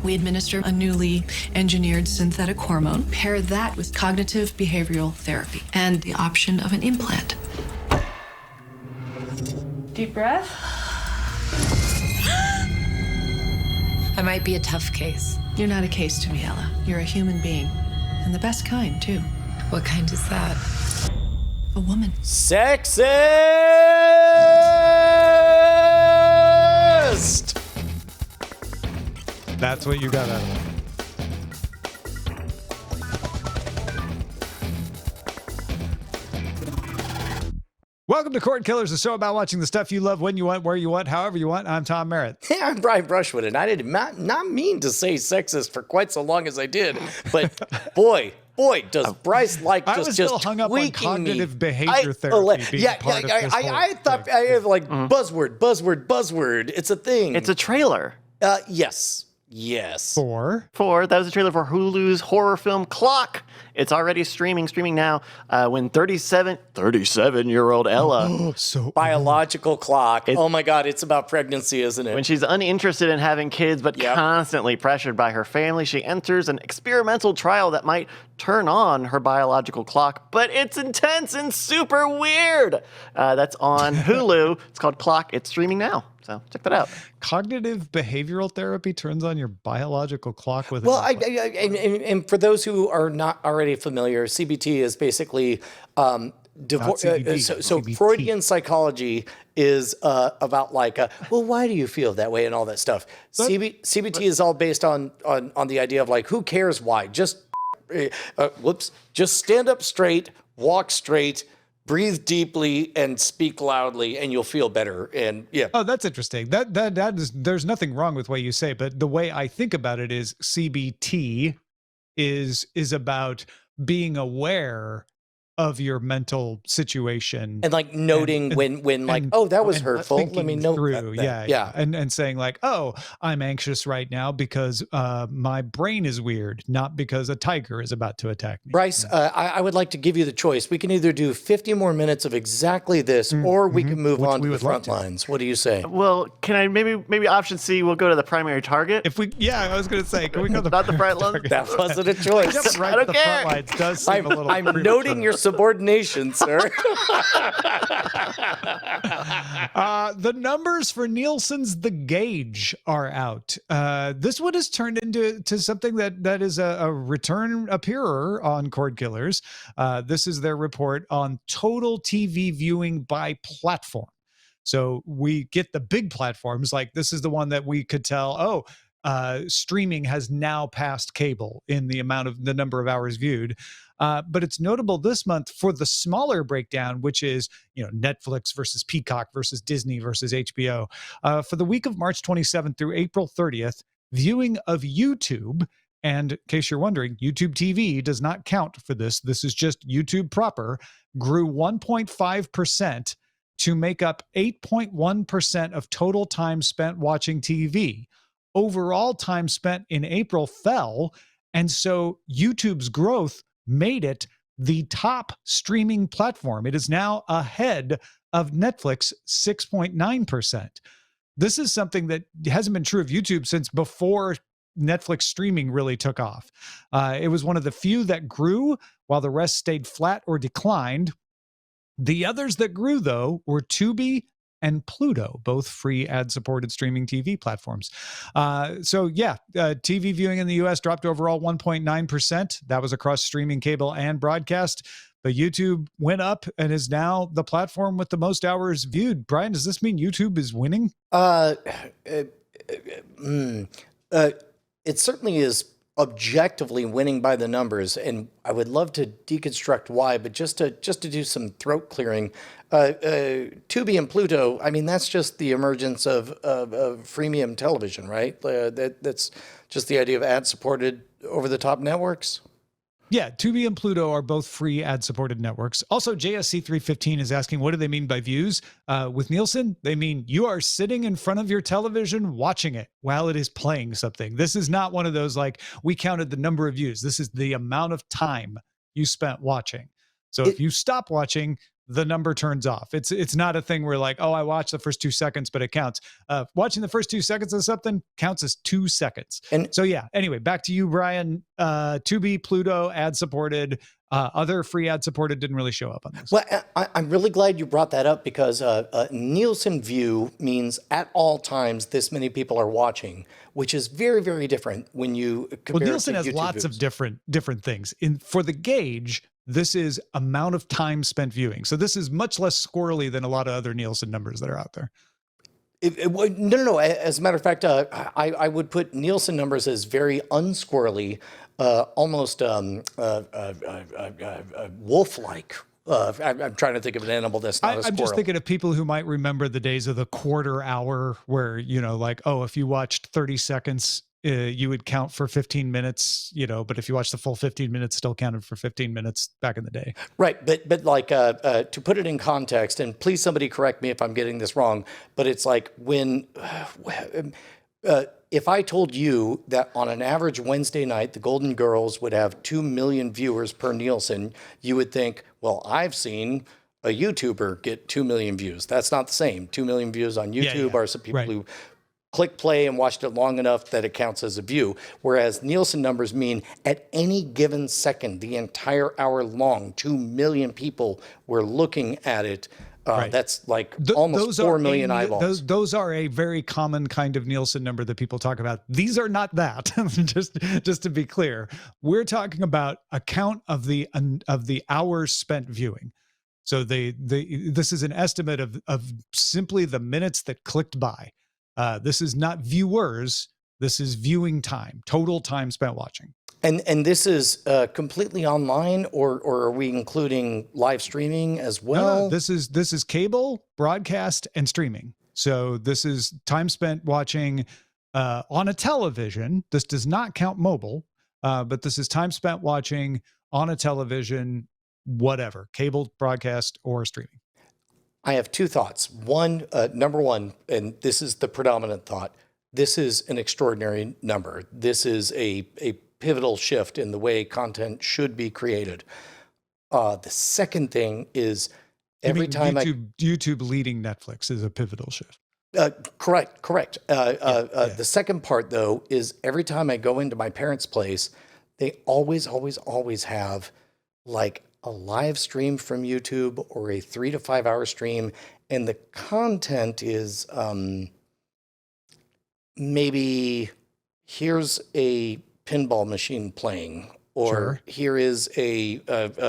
We administer a newly engineered synthetic hormone, pair that with cognitive behavioral therapy, and the option of an implant. Deep breath. I might be a tough case. You're not a case to me, Ella. You're a human being. And the best kind, too. What kind is that? A woman. Sexist! That's what you got out of it. Welcome to Cordkillers, a show about watching the stuff you love when you want, where you want, however you want. I'm Tom Merritt. Hey, I'm Brian Brushwood, and I did not mean to say sexist for quite so long as I did, but boy, does Bryce like I was still hung up on cognitive behavior therapy. I thought I have like buzzword. It's a thing. It's a trailer. Yes. For That was a trailer for Hulu's horror film Clock. It's already streaming now. When 37-year-old Ella, biological clock. Oh my God, it's about pregnancy, isn't it? when she's uninterested in having kids but constantly pressured by her family, she enters an experimental trial that might turn on her biological clock, but it's intense and super weird. That's on Hulu. It's called Clock. It's streaming now. So check that out. cognitive behavioral therapy turns on your biological clock with and for those who are not already familiar, CBT is basically CBT. Freudian psychology is about like, well, why do you feel that way and all that stuff. CBT is all based on the idea of like, who cares why? Just stand up straight, walk straight, breathe deeply, and speak loudly, and you'll feel better. And yeah. Oh, that's interesting. That is, there's nothing wrong with what you say, but the way I think about it is CBT is about being aware of your mental situation and like noting when like, oh, that was hurtful. Let me note through. that. Yeah. And saying like, oh, I'm anxious right now because my brain is weird, not because a tiger is about to attack me. Bryce, I would like to give you the choice. We can either do 50 more minutes of exactly this, or we can move on to the front lines. What do you say? Well, can I maybe option C? We'll go to the primary target. I was going to say, can we go not the front lines? That wasn't a choice. I don't care. Front lines does seem a little I'm premature. noting your subordination, sir. The numbers for Nielsen's The Gauge are out. This one has turned into something that is a return appearer on Cordkillers. This is their report on total TV viewing by platform. So we get the big platforms, like this is the one that we could tell, streaming has now passed cable in the number of hours viewed. But it's notable this month for the smaller breakdown, which is, Netflix versus Peacock versus Disney versus HBO. For the week of March 27th through April 30th, viewing of YouTube, and in case you're wondering, YouTube TV does not count for this. This is just YouTube proper, grew 1.5% to make up 8.1% of total time spent watching TV. Overall time spent in April fell, and so YouTube's growth made it the top streaming platform. It is now ahead of Netflix, 6.9%. This is something that hasn't been true of YouTube since before Netflix streaming really took off. It was one of the few that grew while the rest stayed flat or declined. The others that grew, though, were Tubi and Pluto, both free ad-supported streaming TV platforms. TV viewing in the U.S. dropped overall 1.9%. That was across streaming, cable, and broadcast. But YouTube went up and is now the platform with the most hours viewed. Brian, does this mean YouTube is winning? It certainly is objectively winning by the numbers, and I would love to deconstruct why, but just to do some throat clearing, Tubi and Pluto, I mean, that's just the emergence of freemium television, right? That's just the idea of ad-supported over-the-top networks. Yeah, Tubi and Pluto are both free ad-supported networks. Also, JSC315 is asking, what do they mean by views? With Nielsen, they mean you are sitting in front of your television watching it while it is playing something. This is not one of those like, we counted the number of views. This is the amount of time you spent watching. So if you stop watching, the number turns off. It's not a thing where like, oh, I watched the first 2 seconds, but it counts. Watching the first 2 seconds of something counts as 2 seconds. And so yeah, anyway, back to you, Brian. Tubi, Pluto, ad supported, other free ad supported didn't really show up on this. Well, I'm really glad you brought that up because Nielsen view means at all times this many people are watching, which is very, very different when you compare. Well, Nielsen has YouTube lots views. of different things. For the gauge, this is amount of time spent viewing. So this is much less squirrely than a lot of other Nielsen numbers that are out there. No. As a matter of fact, I would put Nielsen numbers as very unsquirrely, almost wolf-like. I'm trying to think of an animal that's not a squirrel. I'm just thinking of people who might remember the days of the quarter hour where, like, oh, if you watched 30 seconds, you would count for 15 minutes, but if you watch the full 15 minutes, still counted for 15 minutes back in the day. Right. But like, to put it in context, and please somebody correct me if I'm getting this wrong, but it's like when, if I told you that on an average Wednesday night, the Golden Girls would have 2 million viewers per Nielsen, you would think, well, I've seen a YouTuber get 2 million views. That's not the same. 2 million views on YouTube are some people who click play and watched it long enough that it counts as a view. Whereas Nielsen numbers mean at any given second, the entire hour long, 2 million people were looking at it. That's like almost 4 million eyeballs. Those are a very common kind of Nielsen number that people talk about. These are not that. just to be clear, we're talking about a count of the hours spent viewing. So this is an estimate of simply the minutes that clicked by. This is not viewers. This is viewing time, total time spent watching. And this is completely online, or are we including live streaming as well? No, this is cable, broadcast, and streaming. So this is time spent watching on a television. This does not count mobile, but this is time spent watching on a television, whatever, cable, broadcast, or streaming. I have 2 thoughts. One, number one, and this is the predominant thought, this is an extraordinary number. This is a pivotal shift in the way content should be created. The second thing is every time YouTube leading Netflix is a pivotal shift. Correct. The second part, though, is every time I go into my parents' place, they always have like a live stream from YouTube or a 3 to 5 hour stream, and the content is maybe here's a pinball machine playing, or here is a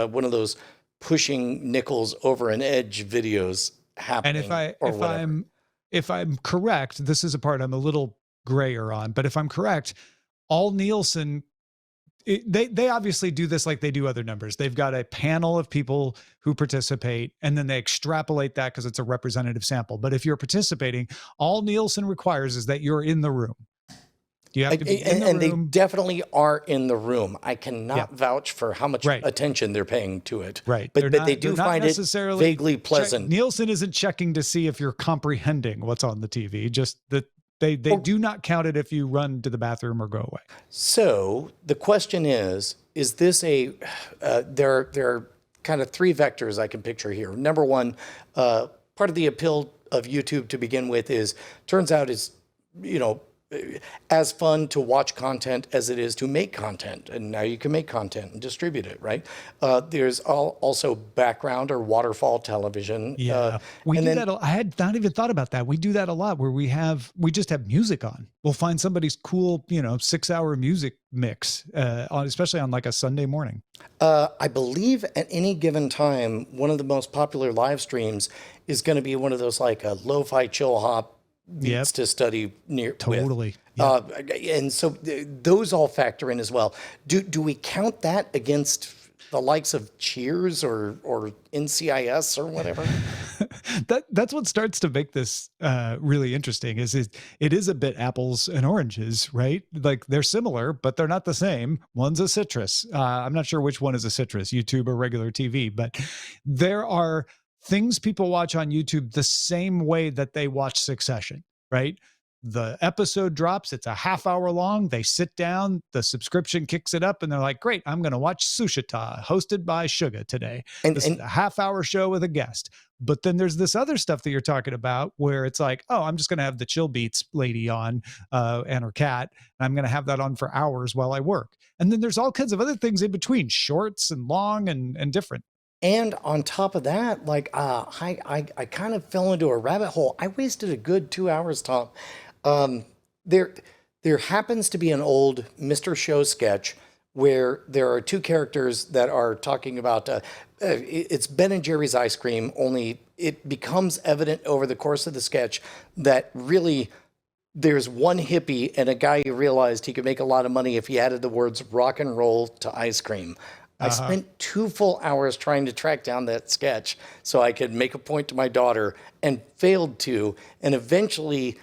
one of those pushing nickels over an edge videos happening. And if I'm correct, this is a part I'm a little grayer on, but if I'm correct, all Nielsen, they obviously do this like they do other numbers. They've got a panel of people who participate, and then they extrapolate that because it's a representative sample. But if you're participating, all Nielsen requires is that you're in the room. You have to be in the room. They definitely are in the room. I cannot vouch for how much attention they're paying to it. Right. But they do find it vaguely pleasant. Nielsen isn't checking to see if you're comprehending what's on the TV, just that they do not count it if you run to the bathroom or go away. So the question is this there are kind of 3 vectors I can picture here. Number one, part of the appeal of YouTube to begin with turns out is, as fun to watch content as it is to make content. And now you can make content and distribute it, right? There's also background or waterfall television. Yeah, we do that. I had not even thought about that. We do that a lot where we just have music on. We'll find somebody's cool, 6-hour music mix, especially on like a Sunday morning. I believe at any given time, one of the most popular live streams is going to be one of those like a lo-fi chill hop beats to study near totally with. And so those all factor in as well. Do we count that against the likes of Cheers or NCIS or whatever? That's what starts to make this really interesting. It is a bit apples and oranges, right? Like they're similar, but they're not the same. One's a citrus. I'm not sure which one is a citrus, YouTube or regular TV, but there are things people watch on YouTube the same way that they watch Succession, right? The episode drops. It's a half hour long. They sit down, the subscription kicks it up, and they're like, great, I'm going to watch Sushita, hosted by Suga today. This is a half hour show with a guest. But then there's this other stuff that you're talking about where it's like, oh, I'm just going to have the Chill Beats lady on and her cat. And I'm going to have that on for hours while I work. And then there's all kinds of other things in between, shorts and long and different. And on top of that, like I kind of fell into a rabbit hole. I wasted a good 2 hours, Tom. There happens to be an old Mr. Show sketch where there are two characters that are talking about it's Ben and Jerry's ice cream, only it becomes evident over the course of the sketch that really there's one hippie and a guy who realized he could make a lot of money if he added the words rock and roll to ice cream. I spent 2 full hours trying to track down that sketch so I could make a point to my daughter and failed to, and eventually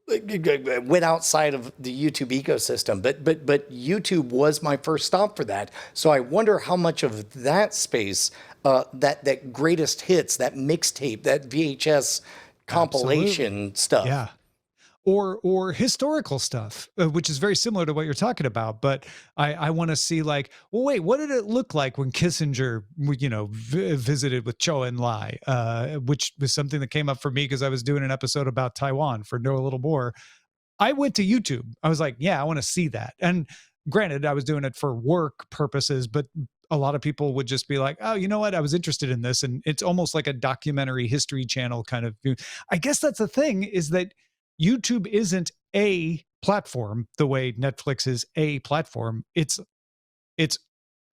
went outside of the YouTube ecosystem. But YouTube was my first stop for that. So I wonder how much of that space, that greatest hits, that mixtape, that VHS compilation stuff. Yeah. Or historical stuff, which is very similar to what you're talking about. But I want to see like, well, wait, what did it look like when Kissinger, visited with Zhou Enlai, which was something that came up for me because I was doing an episode about Taiwan for Know a Little More. I went to YouTube. I was like, yeah, I want to see that. And granted, I was doing it for work purposes, but a lot of people would just be like, oh, you know what? I was interested in this. And it's almost like a documentary history channel kind of view. I guess that's the thing, is that YouTube isn't a platform the way Netflix is a platform. It's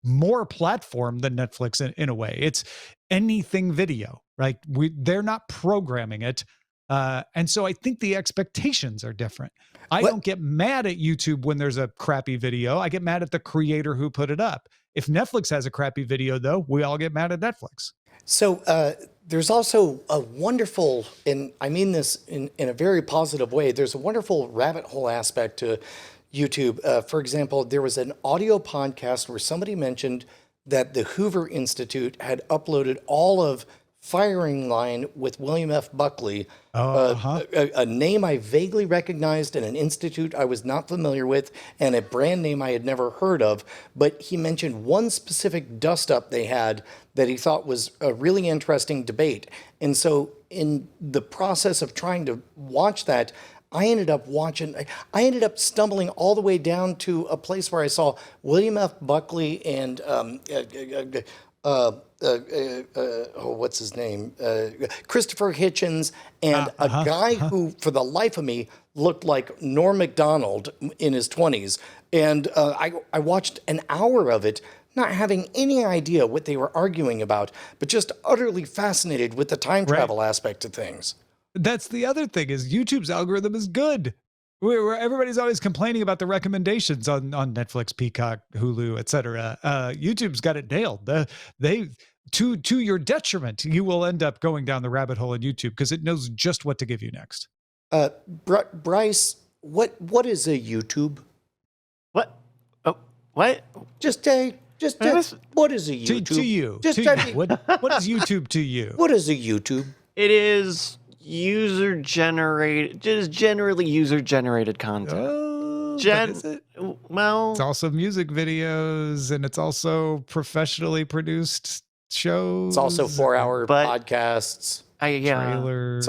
more platform than Netflix in a way. It's anything video, right? They're not programming it. And so I think the expectations are different. I don't get mad at YouTube when there's a crappy video. I get mad at the creator who put it up. If Netflix has a crappy video, though, we all get mad at Netflix. So there's also a wonderful, and I mean this in a very positive way, there's a wonderful rabbit hole aspect to YouTube. For example, there was an audio podcast where somebody mentioned that the Hoover Institute had uploaded all of Firing Line with William F. Buckley, a name I vaguely recognized and an institute I was not familiar with and a brand name I had never heard of. But he mentioned one specific dust-up they had that he thought was a really interesting debate. And so in the process of trying to watch that, I ended up stumbling all the way down to a place where I saw William F. Buckley and what's his name? Christopher Hitchens, and a guy who, for the life of me, looked like Norm Macdonald in his 20s. And I watched an hour of it, not having any idea what they were arguing about, but just utterly fascinated with the time travel aspect of things. That's the other thing, is YouTube's algorithm is good. Where everybody's always complaining about the recommendations on Netflix, Peacock, Hulu, etc. YouTube's got it nailed. To your detriment, you will end up going down the rabbit hole in YouTube because it knows just what to give you next. Bryce, what is a YouTube? What? Oh, what? Just what is a YouTube? To you. What is YouTube to you? What is a YouTube? It is just generally user-generated content. Oh, but is it? Well, it's also music videos, and it's also professionally produced shows. It's also 4-hour podcasts. Trailers.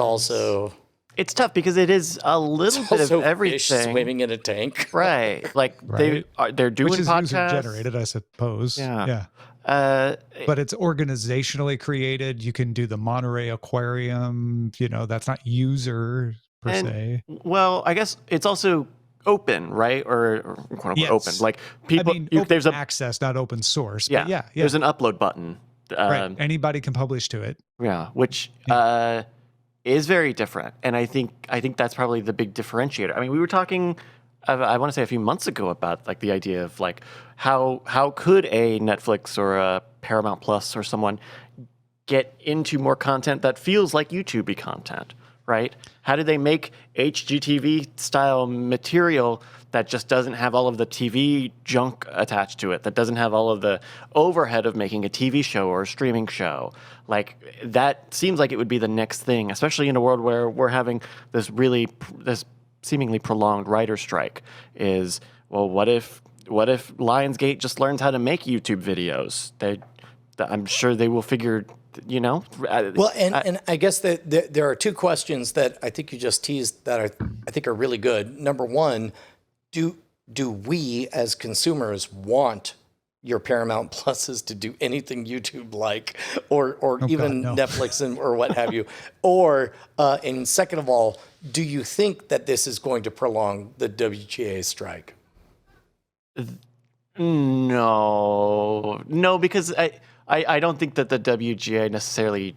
It's tough because it is a little bit of everything. Fish swimming in a tank, right? Like they're doing which is podcasts, user-generated, I suppose. Yeah. But it's organizationally created. You can do the Monterey Aquarium. That's not user per se. Well, I guess it's also open, right? Or quote unquote open. Like people, there's access, not open source. Yeah, but yeah. There's an upload button. Right. Anybody can publish to it. Yeah, which is very different, and I think that's probably the big differentiator. I mean, we were talking, I want to say a few months ago, about like the idea of like how could a Netflix or a Paramount Plus or someone get into more content that feels like YouTube-y content, right? How do they make HGTV style material that just doesn't have all of the TV junk attached to it, that doesn't have all of the overhead of making a TV show or a streaming show? Like, that seems like it would be the next thing, especially in a world where we're having this seemingly prolonged writer strike is, well, what if Lionsgate just learns how to make YouTube videos? I'm sure they will figure, Well, and I guess that there are two questions that I think you just teased that I think are really good. Number one, do we as consumers want your Paramount Pluses to do anything YouTube like, or even God, no. Netflix or what have you? Or and second of all, do you think that this is going to prolong the WGA strike? No, because I don't think that the WGA necessarily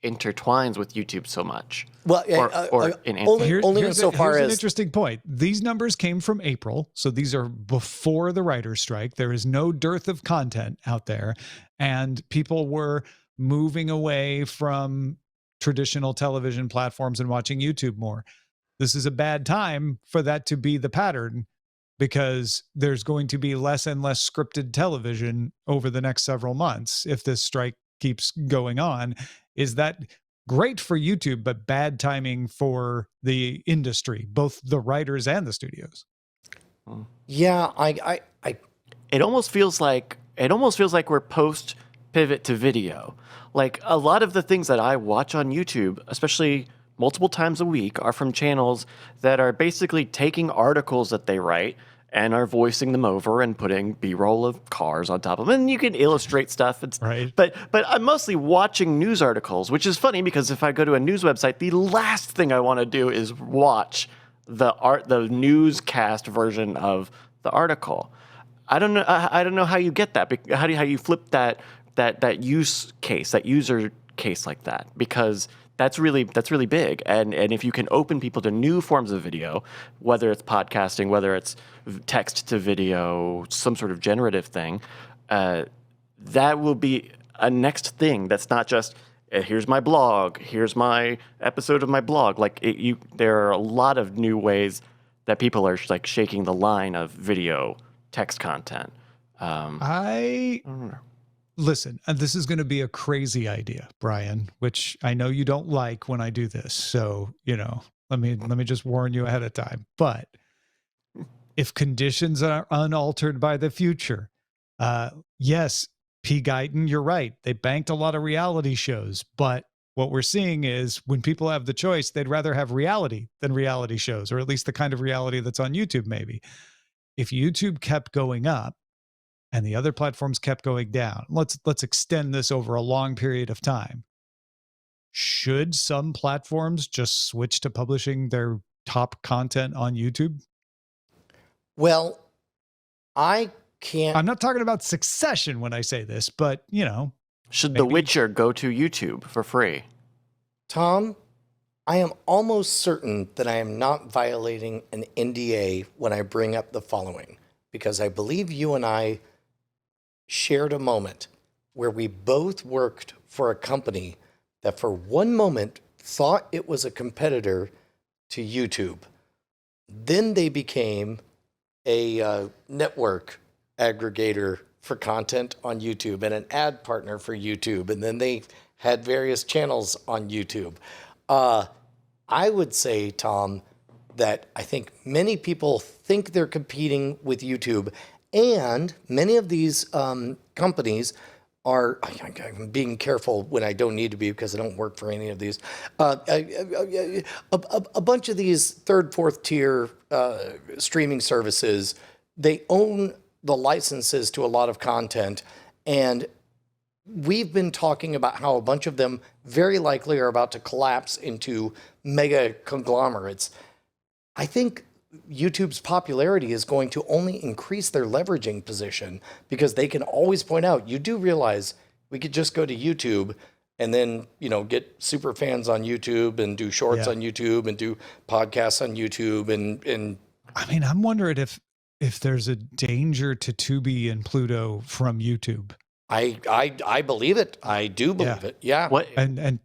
intertwines with YouTube so much. Well, only Here's insofar an as interesting point. These numbers came from April, so these are before the writer's strike. There is no dearth of content out there, and people were moving away from traditional television platforms and watching YouTube more. This is a bad time for that to be the pattern, because there's going to be less and less scripted television over the next several months if this strike keeps going on. Is that great for YouTube, but bad timing for the industry, both the writers and the studios? Yeah, It almost feels like we're post pivot to video. Like, a lot of the things that I watch on YouTube, especially multiple times a week, are from channels that are basically taking articles that they write and are voicing them over and putting B-roll of cars on top of them. And you can illustrate stuff. Right. But I'm mostly watching news articles, which is funny because if I go to a news website, the last thing I want to do is watch the newscast version of the article. I don't know how you get that. How you flip that use case, that user case like that, because that's really big. And if you can open people to new forms of video, whether it's podcasting, whether it's text to video, some sort of generative thing, that will be a next thing. That's not just, here's my blog, here's my episode of my blog. Like, there are a lot of new ways that people are like shaking the line of video text content. I don't know. Listen, and this is going to be a crazy idea, Brian, which I know you don't like when I do this. So, let me just warn you ahead of time. But if conditions are unaltered by the future, yes, P. Guyton, you're right. They banked a lot of reality shows, but what we're seeing is when people have the choice, they'd rather have reality than reality shows, or at least the kind of reality that's on YouTube, maybe. If YouTube kept going up, and the other platforms kept going down, let's extend this over a long period of time. Should some platforms just switch to publishing their top content on YouTube? Well, I can't. I'm not talking about Succession when I say this, but, Should The Witcher go to YouTube for free? Tom, I am almost certain that I am not violating an NDA when I bring up the following, because I believe you and I shared a moment where we both worked for a company that for one moment thought it was a competitor to YouTube. Then they became a network aggregator for content on YouTube and an ad partner for YouTube. And then they had various channels on YouTube. I would say, Tom, that I think many people think they're competing with YouTube. And many of these companies are, I'm being careful when I don't need to be because I don't work for any of these. A bunch of these third, fourth tier streaming services, they own the licenses to a lot of content. And we've been talking about how a bunch of them very likely are about to collapse into mega conglomerates. I think YouTube's popularity is going to only increase their leveraging position because they can always point out, you do realize we could just go to YouTube and then, get super fans on YouTube and do shorts on YouTube and do podcasts on YouTube. And I mean, I'm wondering if there's a danger to Tubi and Pluto from YouTube. I believe it. I do believe it. Yeah. What happened? And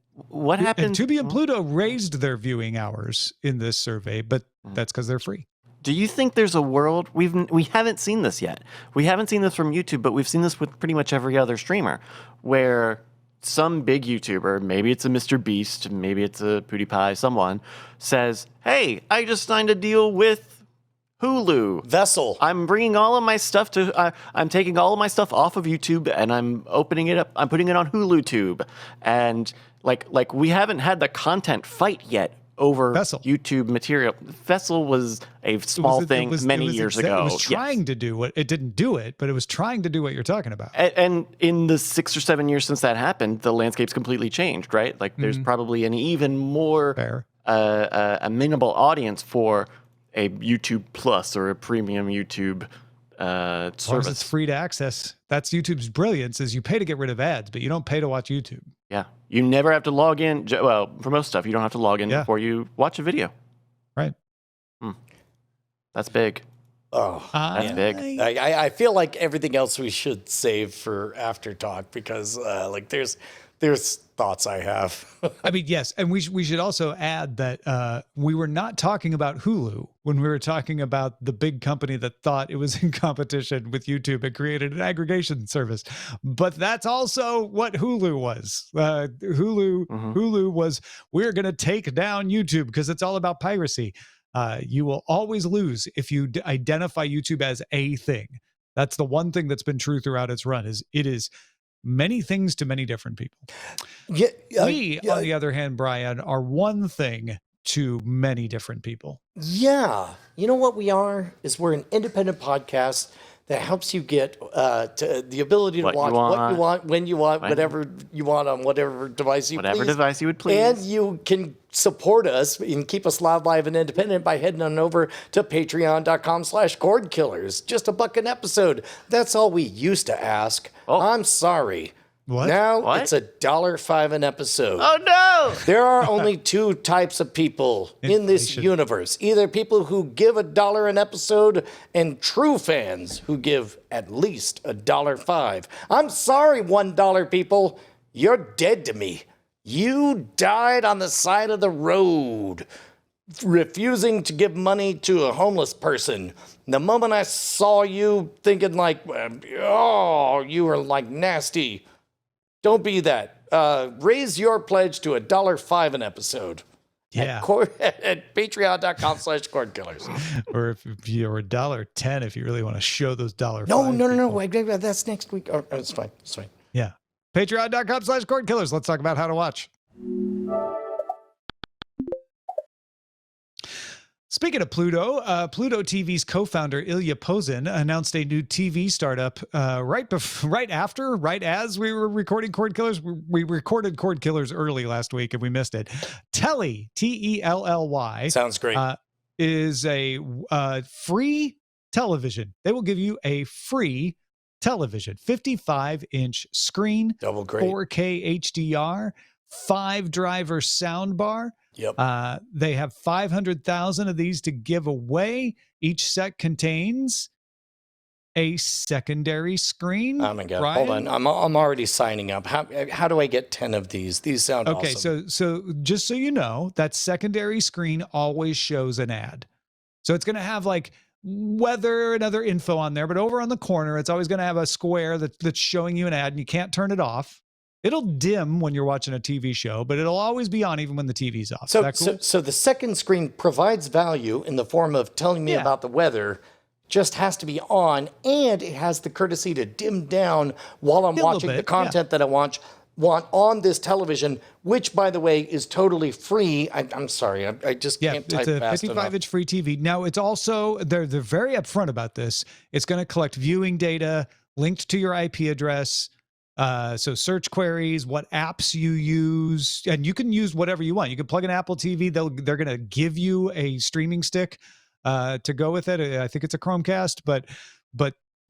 Tubi and Pluto raised their viewing hours in this survey, but that's because they're free. Do you think there's a world, we haven't seen this yet. We haven't seen this from YouTube, but we've seen this with pretty much every other streamer, where some big YouTuber, maybe it's a Mr. Beast, maybe it's a PewDiePie, someone says, "Hey, I just signed a deal with Hulu. Vessel. I'm bringing all of my stuff to. I'm taking all of my stuff off of YouTube and I'm opening it up. I'm putting it on Hulu Tube, and like we haven't had the content fight yet over Vessel. YouTube material. Vessel was a small thing many years ago. It was trying to do what it didn't do it, but it was trying to do what you're talking about. And in the 6 or 7 years since that happened, the landscape's completely changed, right? Like there's probably an even more amenable audience for a YouTube Plus or a premium YouTube service. It's free to access. That's YouTube's brilliance is you pay to get rid of ads, but you don't pay to watch YouTube. Yeah. You never have to log in. Well, for most stuff, you don't have to log in before you watch a video. Right. That's big. Oh, that's big. I feel like everything else we should save for after talk because like there's thoughts I have. I mean, yes, and we should also add that we were not talking about Hulu when we were talking about the big company that thought it was in competition with YouTube and created an aggregation service. But that's also what Hulu was. Hulu was, we're going to take down YouTube because it's all about piracy. You will always lose if you identify YouTube as a thing. That's the one thing that's been true throughout its run is it is many things to many different people. We, on the other hand, Brian, are one thing to many different people. Yeah. You know what we are? Is we're an independent podcast that helps you get to the ability to watch what you want, when you want, whatever you want on whatever device you Whatever device you would please. And you can support us and keep us live and independent by heading on over to patreon.com/Cordkillers. Just $1 an episode. That's all we used to ask. Oh. I'm sorry. What? Now it's $1.05 an episode. Oh no! There are only two types of people in this universe. Either people who give $1 an episode and true fans who give at least $1.05. I'm sorry, $1 people. You're dead to me. You died on the side of the road, refusing to give money to a homeless person. The moment I saw you thinking like, oh, you were like nasty. Don't be that. Raise your pledge to $1.05 an episode. Yeah. At patreon.com/Cordkillers. Or if you're $1.10, if you really want to show those $1.05. No. Wait, that's next week. Oh, it's fine. It's fine. Yeah. Patreon.com/Cordkillers. Let's talk about how to watch. Speaking of Pluto, Pluto TV's co-founder Ilya Pozin announced a new TV startup right as we were recording Cordkillers. We recorded Cordkillers early last week and we missed it. Telly, Telly, sounds great. Is a free television. They will give you a free television, 55-inch screen, double great, 4K HDR, 5-driver soundbar. Yep. They have 500,000 of these to give away. Each set contains a secondary screen. Oh my God! Brian? Hold on, I'm already signing up. How do I get 10 of these? These sound awesome. So just so you know, that secondary screen always shows an ad. So it's going to have like weather and other info on there, but over on the corner, it's always going to have a square that's showing you an ad, and you can't turn it off. It'll dim when you're watching a TV show, but it'll always be on even when the TV's off. So, Is that cool? so the second screen provides value in the form of telling me about the weather, just has to be on, and it has the courtesy to dim down while I'm watching the content that I want on this television, which, by the way, is totally free. I'm sorry, I just can't type fast enough. It's a 55-inch free TV. Now, it's also, they're very upfront about this. It's going to collect viewing data linked to your IP address. So search queries, what apps you use, and you can use whatever you want. You can plug an Apple TV. They're going to give you a streaming stick to go with it. I think it's a Chromecast, but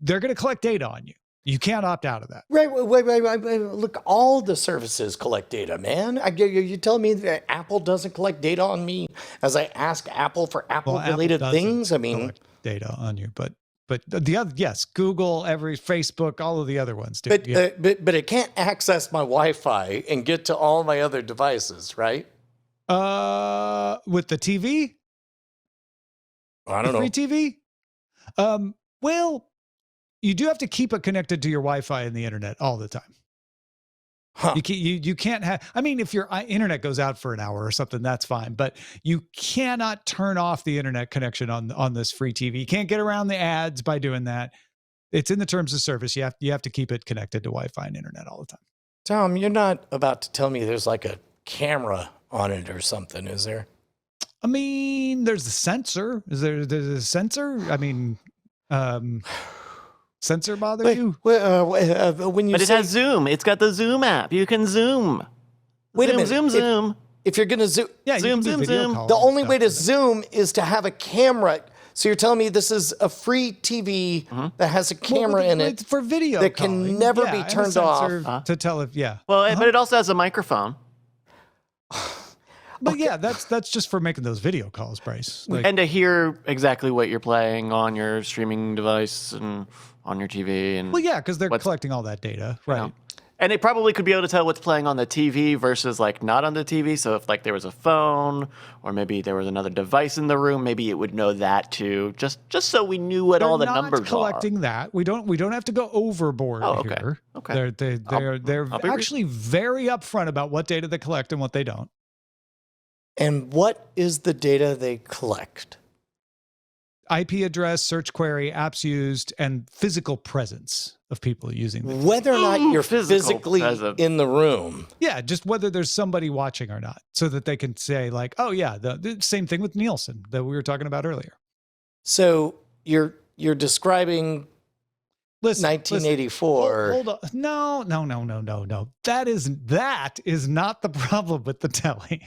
they're going to collect data on you. You can't opt out of that. Right. Look, all the services collect data, man. You telling me that Apple doesn't collect data on me as I ask Apple for Apple-related things? I mean, data on you, but the other, yes, Google, Facebook, all of the other ones do. But it can't access my Wi-Fi and get to all my other devices, right? With the TV? I don't know. Free TV? Well, you do have to keep it connected to your Wi-Fi and the internet all the time. You can't have, I mean, if your internet goes out for an hour or something, that's fine, but you cannot turn off the internet connection on this free TV. You can't get around the ads by doing that. It's in the terms of service. You have to keep it connected to Wi-Fi and internet all the time. Tom, you're not about to tell me there's like a camera on it or something, is there? I mean, there's a sensor. There's a sensor? I mean, sensor bother you? When you But it has Zoom. It's got the Zoom app. You can Zoom. Wait a minute. Zoom. If you're going to zoom, Yeah, Zoom, you can do zoom, video zoom. calls the and only stuff way to with it. zoom is to have a camera. So you're telling me this is a free TV that has a camera in it for video that can calling. never Yeah, be and a turned sensor off. to tell if Well, but it also has a microphone. But yeah, that's just for making those video calls, Bryce. Like, And to hear exactly what you're playing on your streaming device and on your TV. And well, yeah, because they're what's- collecting all that data, right? know. And it probably could be able to tell what's playing on the TV versus like not on the TV. So if like there was a phone or maybe there was another device in the room, maybe it would know that too. Just so we knew what all the They're numbers not collecting that. We don't have to go overboard Oh, okay. here. Okay. They're I'll be actually very upfront about what data they collect and what they don't. And what is the data they collect? IP address, search query, apps used, and physical presence of people using them. Whether or not you're Physical physically presence. in the room. Yeah, just whether there's somebody watching or not, so that they can say like, oh yeah, the same thing with Nielsen that we were talking about earlier. So you're describing Listen, 1984. Hold on. No. That is not the problem with the Telly.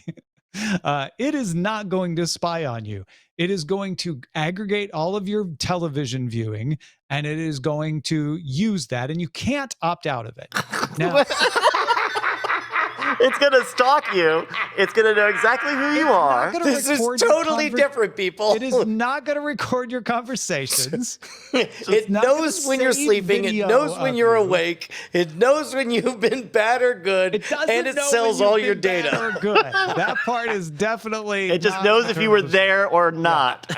It is not going to spy on you. It is going to aggregate all of your television viewing, and it is going to use that, and you can't opt out of it. Now, It's going to stalk you. It's going to know exactly who you are. This is totally different, people. It is not going to record your conversations. It not gonna knows when you're save sleeping. It video knows when of you're you. awake. It knows when you've been bad or good. It doesn't and it know sells when all you've your been bad data. or good. That part is definitely. It just not knows if you were determinable. there or not.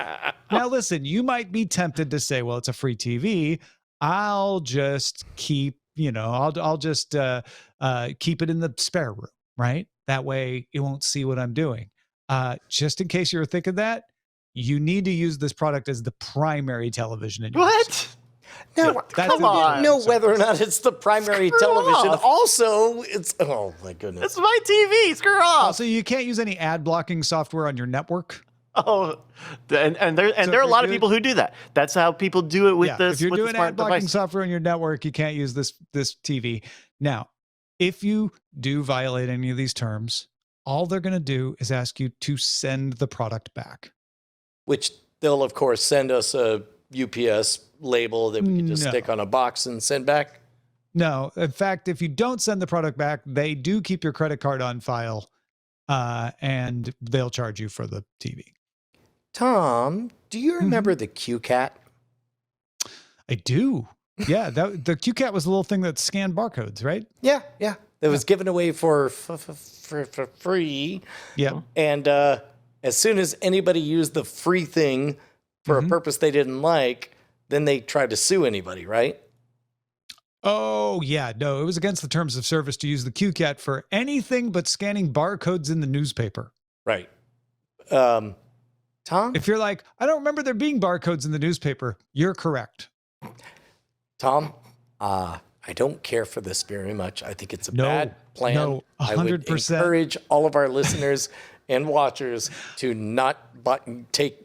Now, listen, you might be tempted to say, well, it's a free TV. I'll just keep, I'll just keep it in the spare room, right? That way it won't see what I'm doing. Just in case you were thinking that, you need to use this product as the primary television in your house. What? Now, That's come a- on. Know whether or not it's the primary Screw television. off. Also, it's oh my goodness. It's my TV. Screw off. Also, you can't use any ad blocking software on your network. Oh, and there So are a if lot you're of people who do that. That's how people do it with Yeah, this. if you're with the doing smart ad blocking device. software on your network, you can't use this TV. Now, if you do violate any of these terms, all they're going to do is ask you to send the product back. Which they'll, of course, send us a UPS label that we can just No. stick on a box and send back. No, in fact, if you don't send the product back, they do keep your credit card on file, and they'll charge you for the TV. Tom, do you remember the Q Cat? I do. Yeah, the QCat was the little thing that scanned barcodes, right? Yeah. That was given away for free. Yeah. And as soon as anybody used the free thing for a purpose they didn't like, then they tried to sue anybody, right? Oh, yeah. No, it was against the terms of service to use the QCat for anything but scanning barcodes in the newspaper. Right. Tom? If you're like, I don't remember there being barcodes in the newspaper, you're correct. Tom, I don't care for this very much. I think it's a No, bad plan. no, I would 100%. encourage all of our listeners and watchers to not take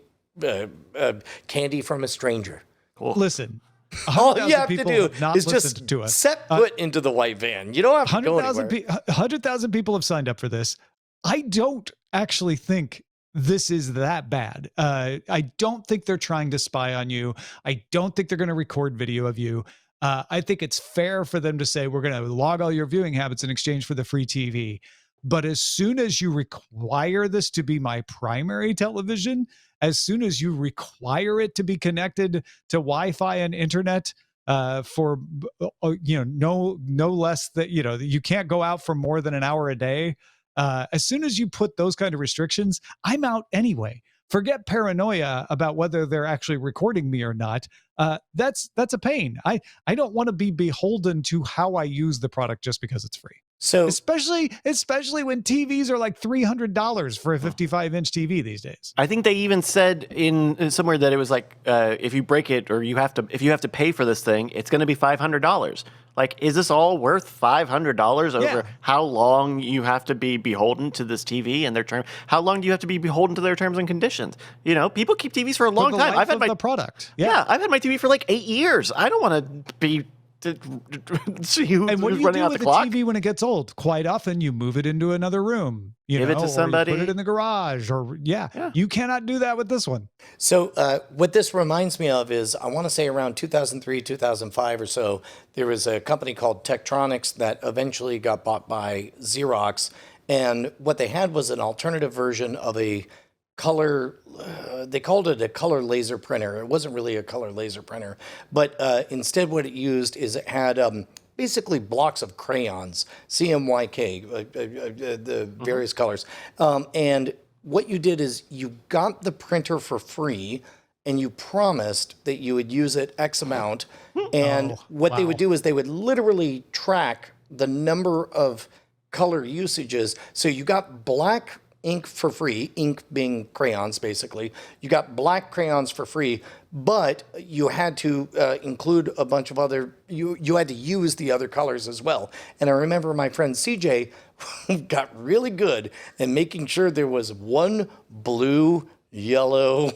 candy from a stranger. Listen, All 100,000 you have to people do have not is just listened to us. set foot into the white van. You don't have to go 100,000 anywhere. 100,000 people have signed up for this. I don't actually think this is that bad. I don't think they're trying to spy on you. I don't think they're going to record video of you. I think it's fair for them to say, we're going to log all your viewing habits in exchange for the free TV. But as soon as you require this to be my primary television, as soon as you require it to be connected to Wi-Fi and internet, for no less that you can't go out for more than an hour a day. As soon as you put those kind of restrictions, I'm out anyway. Forget paranoia about whether they're actually recording me or not. That's a pain. I don't want to be beholden to how I use the product just because it's free. So Especially when TVs are like $300 for a 55-inch TV these days. I think they even said in somewhere that it was like if you break it or if you have to pay for this thing, it's going to be $500. Like, is this all worth $500 over how long you have to be beholden to this TV and their term? How long do you have to be beholden to their terms and conditions? You know, people keep TVs for a long time. I've had the product. Yeah, I've had my TV for like 8 years. I don't want to be. See who's And what do you running do out with the the clock? TV when it gets old? Quite often you move it into another room. Give it to or you somebody. put it in the garage you cannot do that with this one. So what this reminds me of is, I want to say around 2003, 2005 or so, there was a company called Tektronix that eventually got bought by Xerox. And what they had was an alternative version of a color, they called it a color laser printer. It wasn't really a color laser printer, but instead what it used is it had basically blocks of crayons, CMYK, the various colors. And what you did is you got the printer for free and you promised that you would use it X amount. And they would do is they would literally track the number of color usages. So you got black ink for free, ink being crayons, basically. You got black crayons for free, but you had to include a bunch of other, you had to use the other colors as well. And I remember my friend CJ got really good at making sure there was one blue, yellow,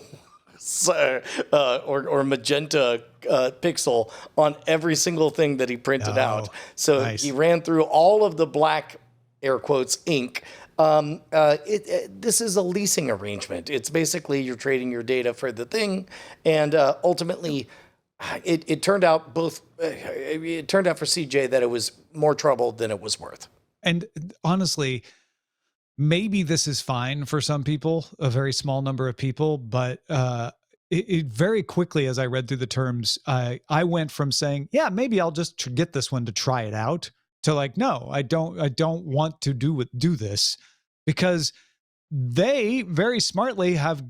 or magenta pixel on every single thing that he printed out. So nice. He ran through all of the black, air quotes, ink. This is a leasing arrangement. It's basically you're trading your data for the thing, and ultimately, it turned out it turned out for CJ that it was more trouble than it was worth. And honestly, maybe this is fine for some people, a very small number of people, but it very quickly, as I read through the terms, I went from saying, yeah, maybe I'll just get this one to try it out, to like, no, I don't want to do this, because they very smartly have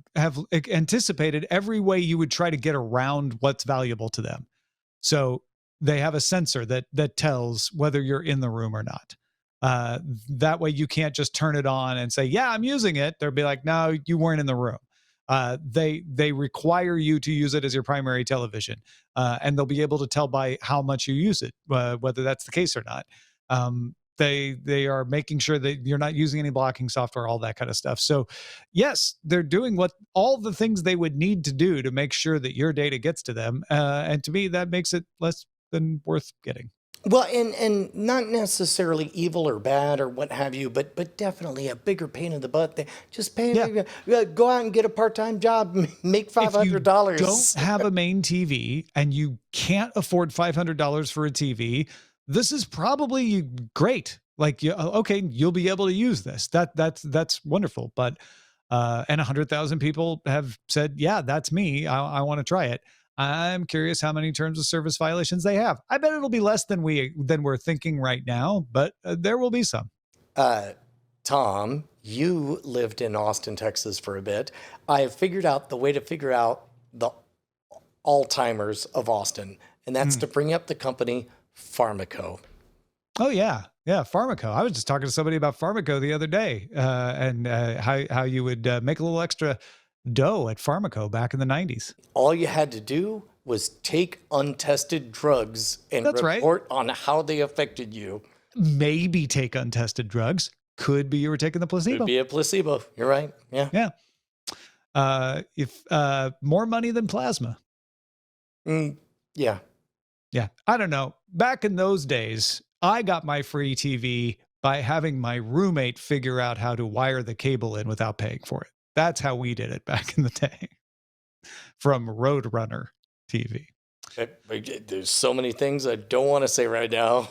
anticipated every way you would try to get around what's valuable to them. So they have a sensor that tells whether you're in the room or not. That way you can't just turn it on and say, yeah, I'm using it. They'll be like, no, you weren't in the room. They require you to use it as your primary television, and they'll be able to tell by how much you use it, whether that's the case or not. They are making sure that you're not using any blocking software, all that kind of stuff. So yes, they're doing all the things they would need to do to make sure that your data gets to them. And to me, that makes it less than worth getting. Well, and not necessarily evil or bad or what have you, but definitely a bigger pain in the butt. They just pay, go out and get a part-time job, make $500. If you don't have a main TV and you can't afford $500 for a TV, this is probably great. Like, okay, you'll be able to use this. That's wonderful. But and 100,000 people have said, yeah, that's me. I want to try it. I'm curious how many terms of service violations they have. I bet it'll be less than we're thinking right now, but there will be some. Tom, you lived in Austin, Texas for a bit. I have figured out the way to figure out the all-timers of Austin, and that's to bring up the company Pharmaco. Oh, yeah. Yeah, Pharmaco. I was just talking to somebody about Pharmaco the other day, and how you would make a little extra dough at Pharmaco back in the 90s. All you had to do was take untested drugs and report on how they affected you. Maybe take untested drugs. Could be you were taking the placebo. Could be a placebo. You're right. Yeah. Yeah. If more money than plasma. Yeah. Yeah. I don't know. Back in those days, I got my free TV by having my roommate figure out how to wire the cable in without paying for it. That's how we did it back in the day, from Roadrunner TV. There's so many things I don't want to say right now.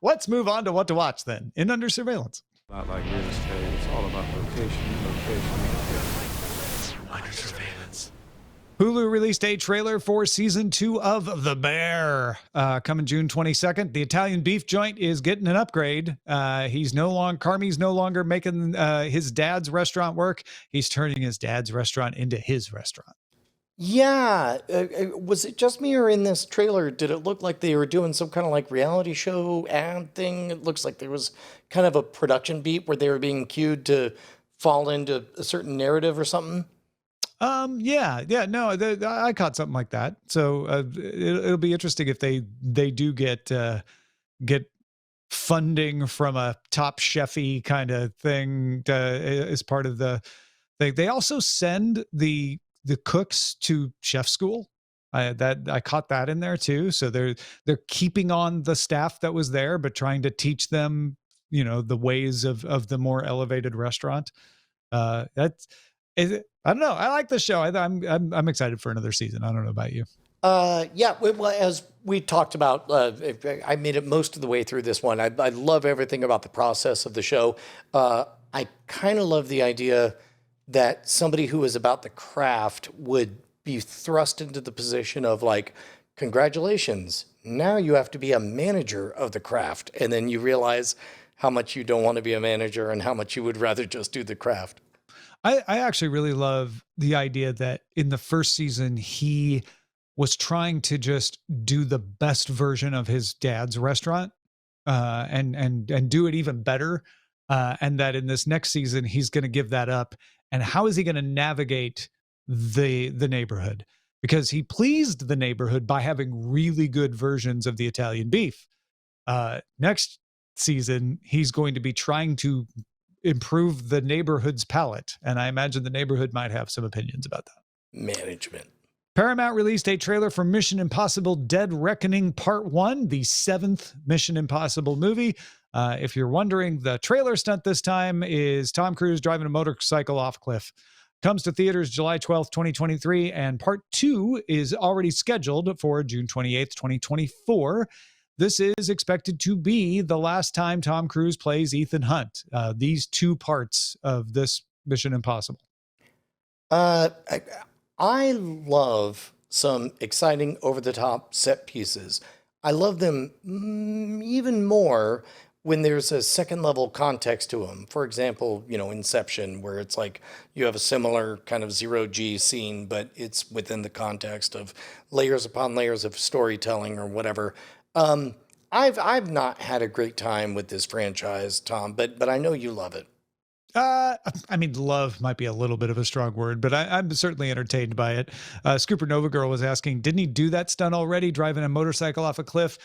Let's move on to what to watch then, in Under Surveillance. Not like real estate. It's all about location. Under Surveillance. Hulu released a trailer for season 2 of The Bear, coming June 22nd. The Italian beef joint is getting an upgrade. Carmi's no longer making his dad's restaurant work. He's turning his dad's restaurant into his restaurant. Yeah, was it just me or in this trailer did it look like they were doing some kind of like reality show ad thing? It looks like there was kind of a production beat where they were being cued to fall into a certain narrative or something. Yeah, no, I caught something like that. So it'll be interesting if they do get funding from a Top Chefy kind of thing as part of the thing. They also send the cooks to chef school. I caught that in there too. So they're keeping on the staff that was there, but trying to teach them, the ways of the more elevated restaurant. That's I don't know. I like the show. I'm excited for another season. I don't know about you. Yeah, well, as we talked about, I made it most of the way through this one. I love everything about the process of the show. I kind of love the idea that somebody who is about the craft would be thrust into the position of like, congratulations, now you have to be a manager of the craft. And then you realize how much you don't want to be a manager and how much you would rather just do the craft. I actually really love the idea that in the first season, he was trying to just do the best version of his dad's restaurant, and do it even better. And that in this next season, he's going to give that up. And how is he going to navigate the neighborhood? Because he pleased the neighborhood by having really good versions of the Italian beef. Next season, he's going to be trying to improve the neighborhood's palate. And I imagine the neighborhood might have some opinions about that. Management. Paramount released a trailer for Mission Impossible Dead Reckoning Part 1, the 7th Mission Impossible movie. If you're wondering, the trailer stunt this time is Tom Cruise driving a motorcycle off a cliff. Comes to theaters July 12th, 2023, and Part 2 is already scheduled for June 28th, 2024. This is expected to be the last time Tom Cruise plays Ethan Hunt. These two parts of this Mission Impossible. I love some exciting over-the-top set pieces. I love them even more when there's a second-level context to them. For example, Inception, where it's like you have a similar kind of zero-G scene, but it's within the context of layers upon layers of storytelling or whatever. I've not had a great time with this franchise, Tom, but I know you love it. I mean, love might be a little bit of a strong word, but I'm certainly entertained by it. Scooper Nova Girl was asking, didn't he do that stunt already, driving a motorcycle off a cliff?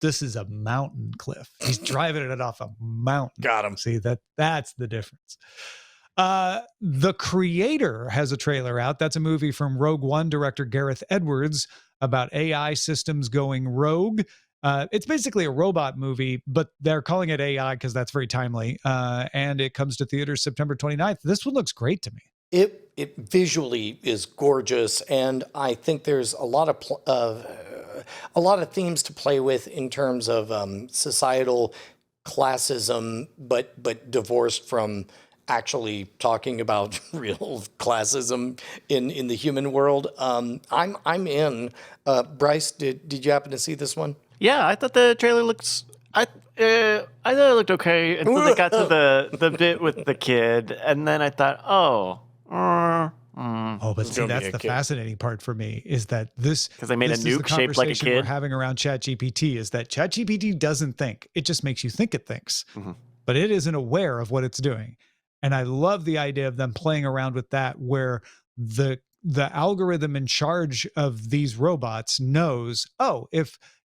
This is a mountain cliff. He's driving it off a mountain. Got him. See, that's the difference. The Creator has a trailer out. That's a movie from Rogue One director Gareth Edwards about AI systems going rogue. It's basically a robot movie, but they're calling it AI because that's very timely. And it comes to theaters September 29th. This one looks great to me. It visually is gorgeous, and I think there's a lot of themes to play with in terms of societal classism, but divorced from actually talking about real classism in the human world. I'm in. Bryce, did you happen to see this one? Yeah, I thought the trailer looks. I thought it looked okay until they got to the bit with the kid, and then I thought, but see, that's the fascinating part for me is that because they made a nuke shaped like a kid. We're having around ChatGPT is that ChatGPT doesn't think; it just makes you think it thinks, but it isn't aware of what it's doing. And I love the idea of them playing around with that, where the algorithm in charge of these robots knows,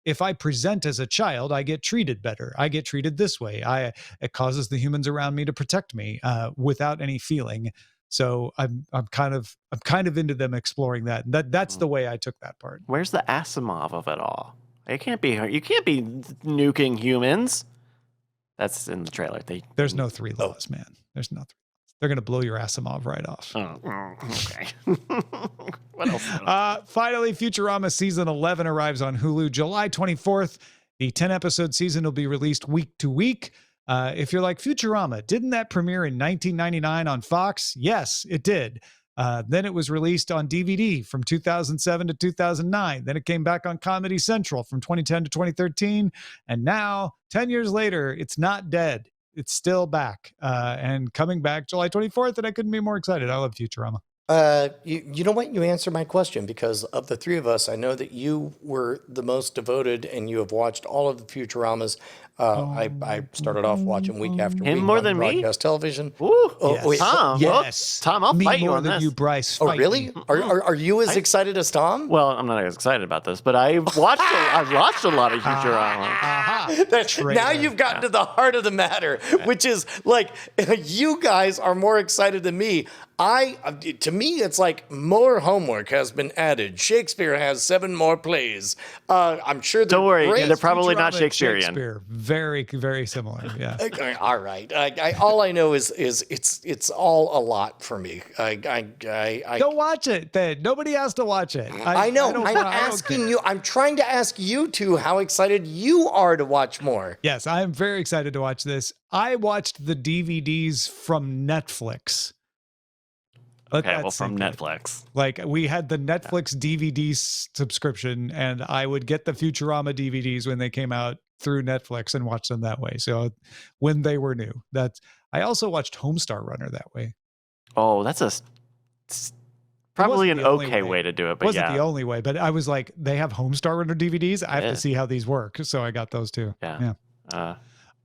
if I present as a child, I get treated better. I get treated this way. It causes the humans around me to protect me without any feeling. So I'm kind of into them exploring that. That's the way I took that part. Where's the Asimov of it all? You can't be nuking humans. That's in the trailer. There's no three laws, man. There's no three. They're going to blow your Asimov right off. Okay. What else? Finally, Futurama Season 11 arrives on Hulu July 24th. The 10-episode season will be released week to week. If you're like, Futurama, didn't that premiere in 1999 on Fox? Yes, it did. Then it was released on DVD from 2007 to 2009. Then it came back on Comedy Central from 2010 to 2013. And now, 10 years later, it's not dead. It's still back and coming back July 24th, and I couldn't be more excited. I love Futurama. You know what? You answered my question because of the three of us, I know that you were the most devoted and you have watched all of the Futuramas. I started off watching week after Him week more on than me? broadcast television. Ooh, Oh, wait, Tom. Yes. Tom, I'll Me fight you more on than this. you, Bryce. Oh, Fight really? me. Are you as excited as Tom? Well, I'm not as excited about this, but I've watched a lot of Futurama. Now you've gotten to the heart of the matter, which is like you guys are more excited than me. To me, it's like more homework has been added. Shakespeare has 7 more plays. I'm sure. Don't worry, great. they're probably not Futurama, Shakespearean. Shakespeare. Very, very similar. Yeah. Okay, all right. All I know is it's all a lot for me. Go watch it then. Nobody has to watch it. I know. don't I'm want- I don't asking care. you. I'm trying to ask you two how excited you are to watch more. Yes, I am very excited to watch this. I watched the DVDs from Netflix. Let Okay, that well, from sink in. Netflix. Like we had the Netflix DVD subscription, and I would get the Futurama DVDs when they came out through Netflix and watch them that way. So when they were new, I also watched Homestar Runner that way. Oh, that's probably an the only okay way. way to do it, but Wasn't yeah. the only way, but I was like, they have Homestar Runner DVDs. I have Yeah. to see how these work, so I got those too. Yeah.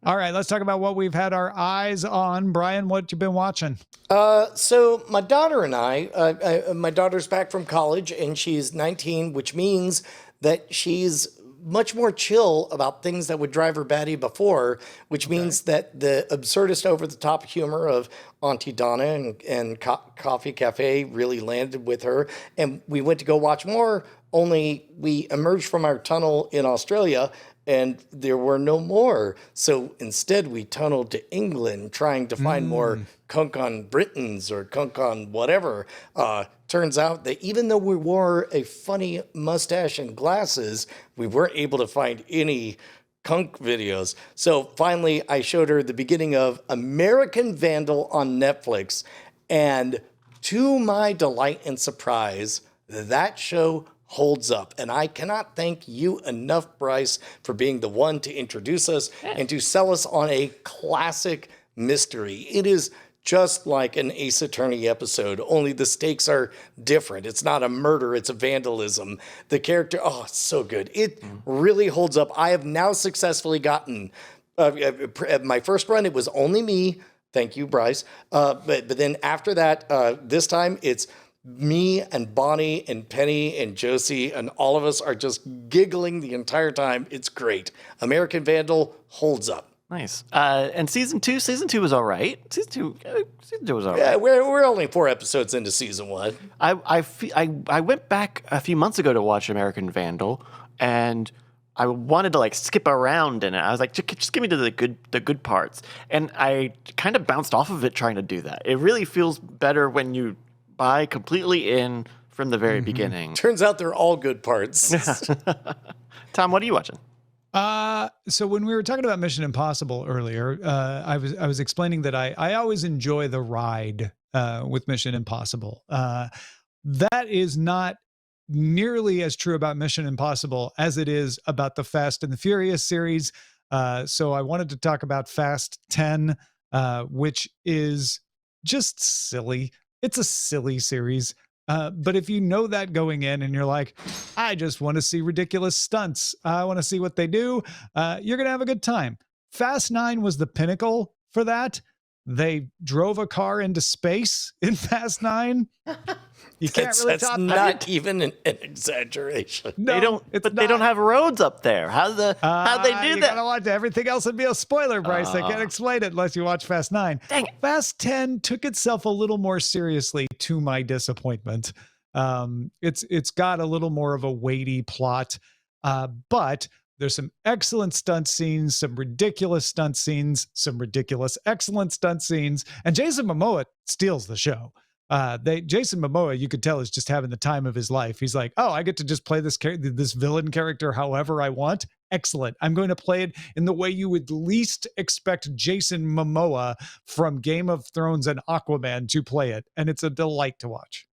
All right, let's talk about what we've had our eyes on. Brian, what you been watching? So my daughter and my daughter's back from college and she's 19, which means that she's much more chill about things that would drive her batty before, which means that the absurdist over-the-top humor of Auntie Donna and Coffee Cafe really landed with her. And we went to go watch more, only we emerged from our tunnel in Australia and there were no more. So instead, we tunneled to England trying to find more Concon Britons or Concon whatever. Turns out that even though we wore a funny mustache and glasses, we weren't able to find any Kunk videos. So finally, I showed her the beginning of American Vandal on Netflix. And to my delight and surprise, that show holds up. And I cannot thank you enough, Bryce, for being the one to introduce us and to sell us on a classic mystery. It is just like an Ace Attorney episode, only the stakes are different. It's not a murder, it's a vandalism. The character, it's so good. It really holds up. I have now successfully gotten, my first run, it was only me. Thank you, Bryce. But then after that, this time it's me and Bonnie and Penny and Josie and all of us are just giggling the entire time. It's great. American Vandal holds up. Nice. And season two was all right. Season two was all right. Yeah, we're only 4 episodes into season 1. I went back a few months ago to watch American Vandal, and I wanted to like skip around in it. I was like, just give me to the good parts, and I kind of bounced off of it trying to do that. It really feels better when you buy completely in from the very beginning. Turns out they're all good parts. Tom, what are you watching? So when we were talking about Mission Impossible earlier, I was explaining that I always enjoy the ride with Mission Impossible. That is not nearly as true about Mission Impossible as it is about the Fast and the Furious series. So I wanted to talk about Fast 10, which is just silly. It's a silly series. But if you know that going in and you're like, I just want to see ridiculous stunts, I want to see what they do, you're going to have a good time. Fast 9 was the pinnacle for that. They drove a car into space in Fast 9. You can't really That's top not that. even an exaggeration. No, They don't have roads up there. How'd they do you that? gotta watch everything else would be a spoiler, Bryce. I can't explain it unless you watch Fast 9. Dang it. Fast 10 took itself a little more seriously, to my disappointment. It's got a little more of a weighty plot, but there's some excellent stunt scenes, some ridiculous stunt scenes, some ridiculous excellent stunt scenes, and Jason Momoa steals the show. Jason Momoa, you could tell, is just having the time of his life. He's like, oh, I get to just play this villain character however I want. Excellent. I'm going to play it in the way you would least expect Jason Momoa from Game of Thrones and Aquaman to play it, and it's a delight to watch.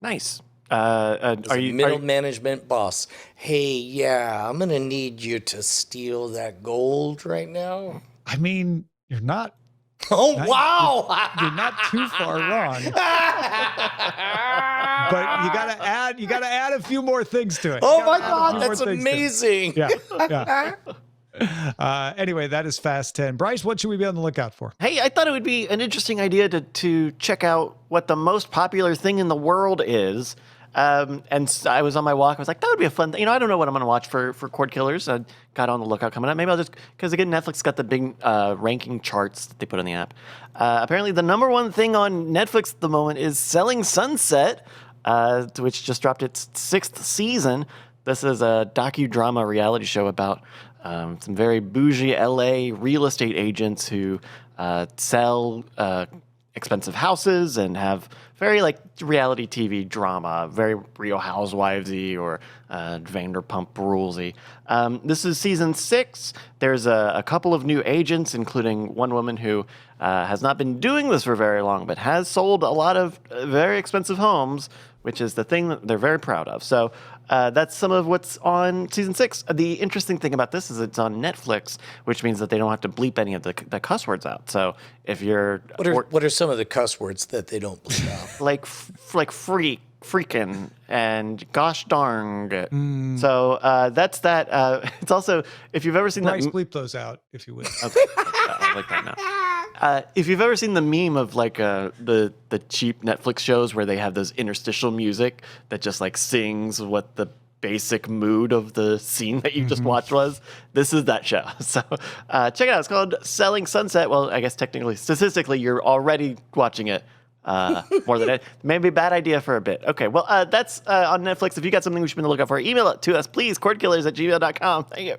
Nice. As a middle management boss. Hey, yeah, I'm gonna need you to steal that gold right now. I mean, you're not Oh, wow. You're not too far wrong. But you gotta add a few more things to it. Oh my God, that's amazing. Yeah. Anyway, that is Fast 10. Bryce, what should we be on the lookout for? Hey, I thought it would be an interesting idea to check out what the most popular thing in the world is. And I was on my walk. I was like, that would be a fun thing. I don't know what I'm going to watch for Cordkillers. I got on the lookout coming up. Maybe I'll just, because again, Netflix got the big ranking charts that they put on the app. Apparently, the number one thing on Netflix at the moment is Selling Sunset, which just dropped its 6th season. This is a docudrama reality show about some very bougie LA real estate agents who sell expensive houses and have very like reality TV drama, very Real Housewives-y or Vanderpump Rules-y. This is season 6. There's a couple of new agents, including one woman who has not been doing this for very long, but has sold a lot of very expensive homes, which is the thing that they're very proud of. So that's some of what's on season 6. The interesting thing about this is it's on Netflix, which means that they don't have to bleep any of the cuss words out. So if you're... What are some of the cuss words that they don't bleep out? like freak, freaking, and gosh darn. So that's that. It's also, if you've ever seen Bryce, that... bleep those out, if you would. Okay. I like that now. If you've ever seen the meme of like the cheap Netflix shows where they have those interstitial music that just like sings what the basic mood of the scene that you just watched was, this is that show. So check it out. It's called Selling Sunset. Well, I guess technically, statistically, you're already watching it more than it. Maybe a bad idea for a bit. Okay, well, that's on Netflix. If you got something we should be on the lookout for, email it to us, please. Cordkillers@gmail.com. Thank you.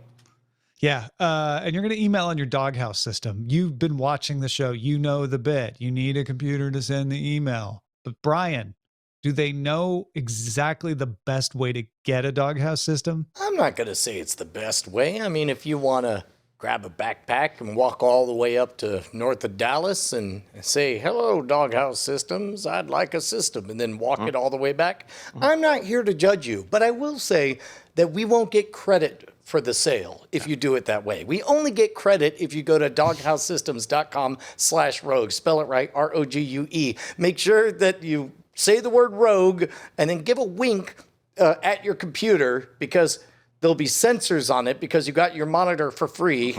Yeah, and you're going to email on your doghouse system. You've been watching the show. You know the bit. You need a computer to send the email. But Brian, do they know exactly the best way to get a doghouse system? I'm not going to say it's the best way. I mean, if you want to grab a backpack and walk all the way up to north of Dallas and say, hello, doghouse systems, I'd like a system, and then walk it all the way back, I'm not here to judge you. But I will say that we won't get credit for the sale if you do it that way. We only get credit if you go to doghousesystems.com/rogue. Spell it right, ROGUE. Make sure that you say the word rogue and then give a wink at your computer, because there'll be sensors on it because you got your monitor for free.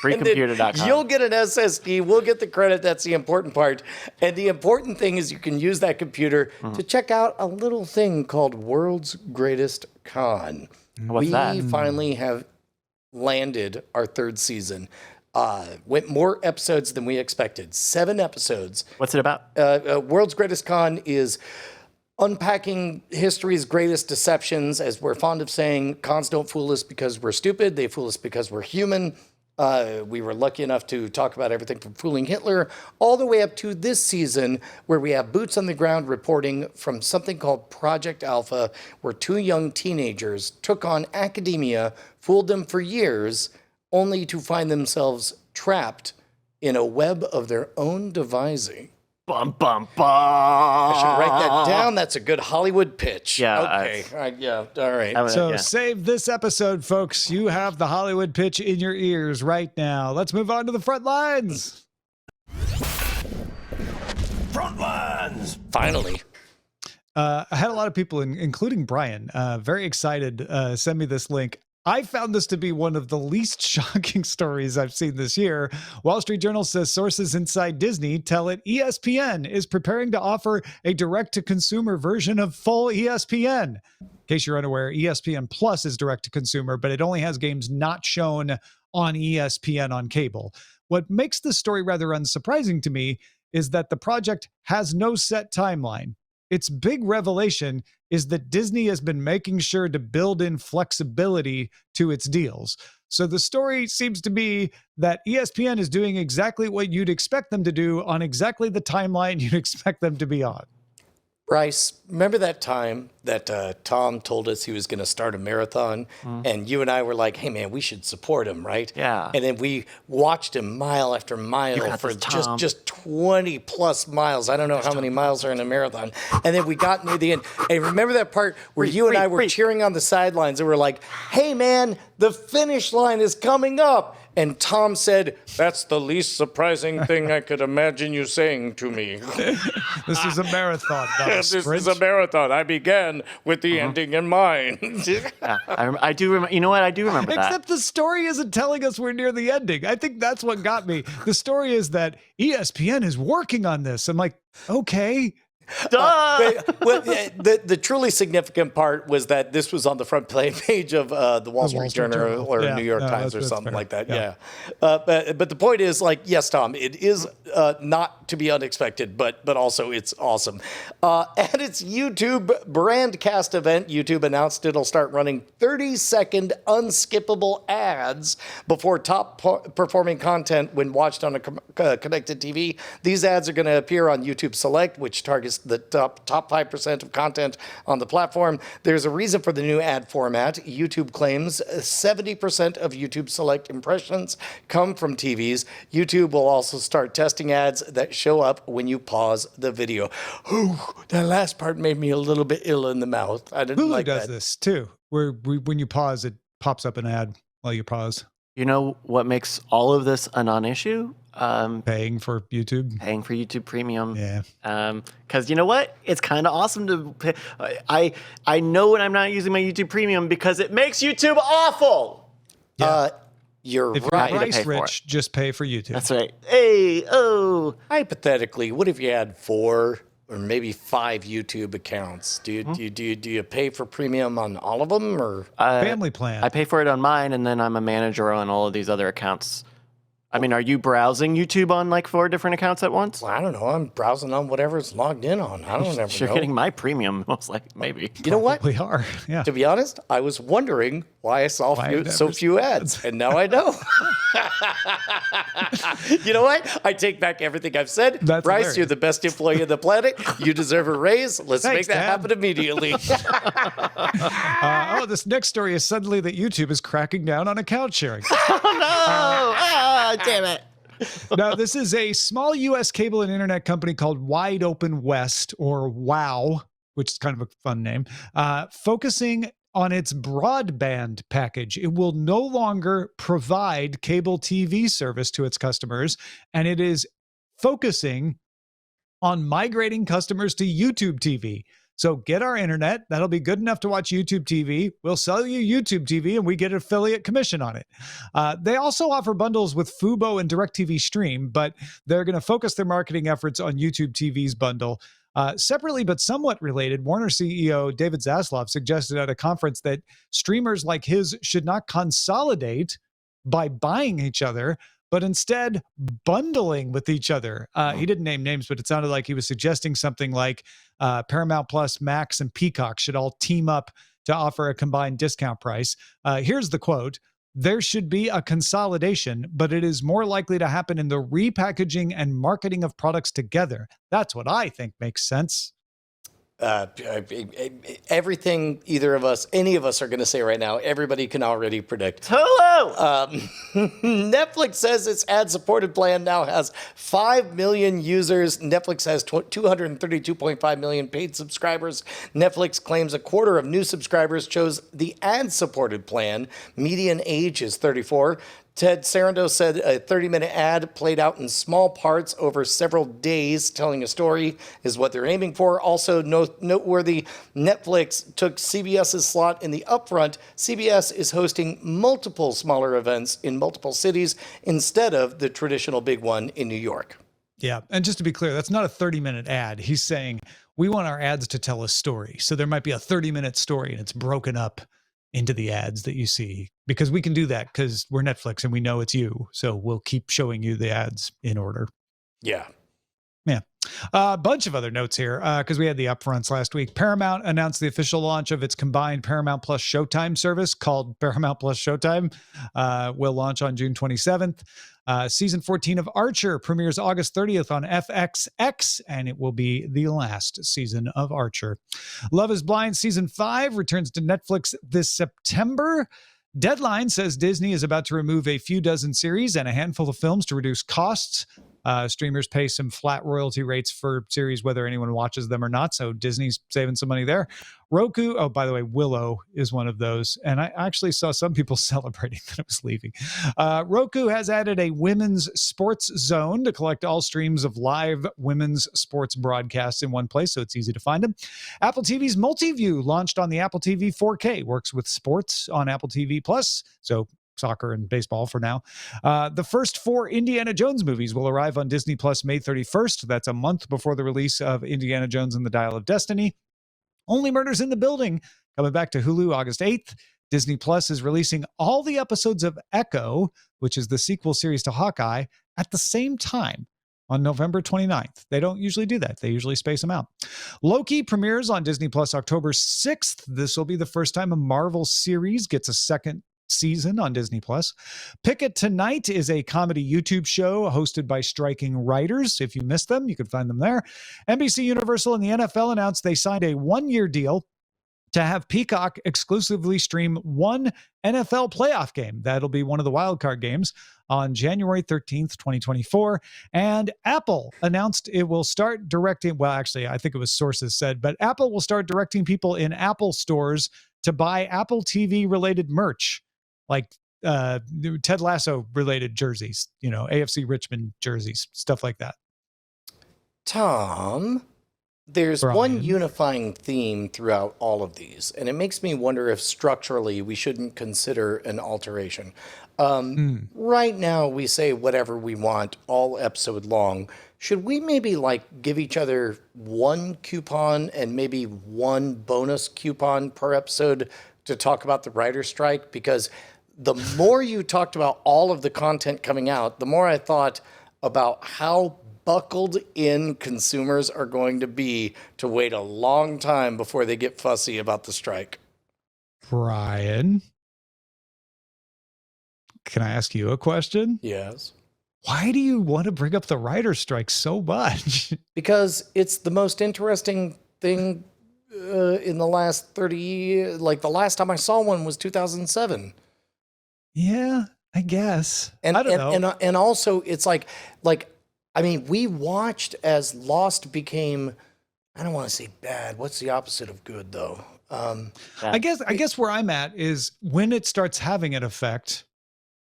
Freecomputer.com. You'll get an SSD. We'll get the credit. That's the important part. And the important thing is you can use that computer to check out a little thing called World's Greatest Con. What's that? We finally have landed our 3rd season. Went more episodes than we expected. 7 episodes. What's it about? World's Greatest Con is unpacking history's greatest deceptions. As we're fond of saying, cons don't fool us because we're stupid. They fool us because we're human. We were lucky enough to talk about everything from fooling Hitler all the way up to this season, where we have boots on the ground reporting from something called Project Alpha, where 2 young teenagers took on academia, fooled them for years, only to find themselves trapped in a web of their own devising. Bum, bum, bum. I should write that down. That's a good Hollywood pitch. Yeah, Okay. All right. So save this episode, folks. You have the Hollywood pitch in your ears right now. Let's move on to the front lines. Front lines. Finally. I had a lot of people, including Brian, very excited, send me this link. I found this to be one of the least shocking stories I've seen this year. Wall Street Journal says sources inside Disney tell it ESPN is preparing to offer a direct-to-consumer version of full ESPN. In case you're unaware, ESPN Plus is direct-to-consumer, but it only has games not shown on ESPN on cable. What makes this story rather unsurprising to me is that the project has no set timeline. Its big revelation is that Disney has been making sure to build in flexibility to its deals. So the story seems to be that ESPN is doing exactly what you'd expect them to do on exactly the timeline you'd expect them to be on. Bryce, remember that time that Tom told us he was going to start a marathon, and you and I were like, "Hey, man, we should support him, right?" Yeah. And then we watched him mile after mile for just 20 plus miles. I don't know how many miles are in a marathon. And then we got near the end. And remember that part where you and I were cheering on the sidelines and we're like, "Hey, man, the finish line is coming up." And Tom said, "That's the least surprising thing I could imagine you saying to me." This is a marathon, not a This sprint. is a marathon. I began with the ending in mind. I do remember. You know what? I do remember that. Except the story isn't telling us we're near the ending. I think that's what got me. The story is that ESPN is working on this. I'm like, okay. The truly significant part was that this was on the front page of the Wall Street Journal or New York Times or something like that. Yeah. But the point is, like, yes, Tom, it is not to be unexpected, but also it's awesome. At its YouTube Brandcast event, YouTube announced it'll start running 30-second unskippable ads before top performing content when watched on a connected TV. These ads are going to appear on YouTube Select, which targets the top 5% of content on the platform. There's a reason for the new ad format. YouTube claims 70% of YouTube Select impressions come from TVs. YouTube will also start testing ads that show up when you pause the video. Ooh, that last part made me a little bit ill in the mouth. I didn't Hulu like does that. this too, where when you pause, it pops up an ad while you pause. You know what makes all of this a non-issue? Paying for YouTube. Paying for YouTube Premium. Yeah. Because you know what? It's kind of awesome to pay. I know when I'm not using my YouTube Premium because it makes YouTube awful. You're If you're right. price rich, just pay for YouTube. That's right. Hey, oh. Hypothetically, what if you had 4 or maybe 5 YouTube accounts? Do you pay for premium on all of them, or Family plan. I pay for it on mine, and then I'm a manager on all of these other accounts. I mean, are you browsing YouTube on like 4 different accounts at once? Well, I don't know. I'm browsing on whatever's logged in on. I don't ever You're know. getting my premium, most likely, maybe. You know what? We are. Yeah. To be honest, I was wondering why I saw so few ads, and now I know. You know what? I take back everything I've said. That's Bryce, hilarious. you're the best employee on the planet. You deserve a raise. Let's make Thanks, that Dad. happen immediately. This next story is suddenly that YouTube is cracking down on account sharing. Damn it. Now, this is a small U.S. cable and internet company called Wide Open West, or WOW, which is kind of a fun name, focusing on its broadband package. It will no longer provide cable TV service to its customers, and it is focusing on migrating customers to YouTube TV. So get our internet. That'll be good enough to watch YouTube TV. We'll sell you YouTube TV and we get an affiliate commission on it. They also offer bundles with Fubo and DirecTV Stream, but they're going to focus their marketing efforts on YouTube TV's bundle. Separately, but somewhat related, Warner CEO David Zaslav suggested at a conference that streamers like his should not consolidate by buying each other, but instead bundling with each other. He didn't name names, but it sounded like he was suggesting something like Paramount Plus, Max, and Peacock should all team up to offer a combined discount price. Here's the quote: "There should be a consolidation, but it is more likely to happen in the repackaging and marketing of products together. That's what I think makes sense." Everything any of us are going to say right now, everybody can already predict. Hulu! Netflix says its ad-supported plan now has 5 million users. Netflix has 232.5 million paid subscribers. Netflix claims a quarter of new subscribers chose the ad-supported plan. Median age is 34. Ted Sarandos said a 30-minute ad played out in small parts over several days telling a story is what they're aiming for. Also noteworthy, Netflix took CBS's slot in the upfront. CBS is hosting multiple smaller events in multiple cities instead of the traditional big one in New York. Yeah. And just to be clear, that's not a 30-minute ad. He's saying we want our ads to tell a story. So there might be a 30-minute story and it's broken up into the ads that you see, because we can do that because we're Netflix and we know it's you. So we'll keep showing you the ads in order. Yeah. Yeah. A bunch of other notes here because we had the upfronts last week. Paramount announced the official launch of its combined Paramount Plus Showtime service called Paramount Plus Showtime. Will launch on June 27th. Season 14 of Archer premieres August 30th on FXX, and it will be the last season of Archer. Love is Blind Season 5 returns to Netflix this September. Deadline says Disney is about to remove a few dozen series and a handful of films to reduce costs. Streamers pay some flat royalty rates for series, whether anyone watches them or not. So Disney's saving some money there. Roku, oh, by the way, Willow is one of those. And I actually saw some people celebrating that it was leaving. Roku has added a women's sports zone to collect all streams of live women's sports broadcasts in one place, so it's easy to find them. Apple TV's Multiview launched on the Apple TV 4K, works with sports on Apple TV Plus, so soccer and baseball for now. The first 4 Indiana Jones movies will arrive on Disney Plus May 31st. That's a month before the release of Indiana Jones and the Dial of Destiny. Only Murders in the Building coming back to Hulu August 8th. Disney Plus is releasing all the episodes of Echo, which is the sequel series to Hawkeye, at the same time on November 29th. They don't usually do that. They usually space them out. Loki premieres on Disney Plus October 6th. This will be the first time a Marvel series gets a second season on Disney Plus. Pick It Tonight is a comedy YouTube show hosted by striking writers. If you missed them, you can find them there. NBC Universal and the NFL announced they signed a 1-year deal to have Peacock exclusively stream one NFL playoff game. That'll be one of the wildcard games on January 13th, 2024. And Apple announced it will start directing, well, actually, I think it was sources said, but Apple will start directing people in Apple stores to buy Apple TV related merch, like Ted Lasso related jerseys, AFC Richmond jerseys, stuff like that. Tom, there's Brian. one unifying theme throughout all of these, and it makes me wonder if structurally we shouldn't consider an alteration. Right now, we say whatever we want all episode long. Should we maybe give each other one coupon and maybe one bonus coupon per episode to talk about the writer's strike? Because the more you talked about all of the content coming out, the more I thought about how buckled in consumers are going to be to wait a long time before they get fussy about the strike. Brian, can I ask you a question? Yes. Why do you want to bring up the writer's strike so much? Because it's the most interesting thing in the last 30 years. The last time I saw one was 2007. Yeah, I guess. And I don't know. And also it's we watched as Lost became, I don't want to say bad. What's the opposite of good though? I guess where I'm at is when it starts having an effect,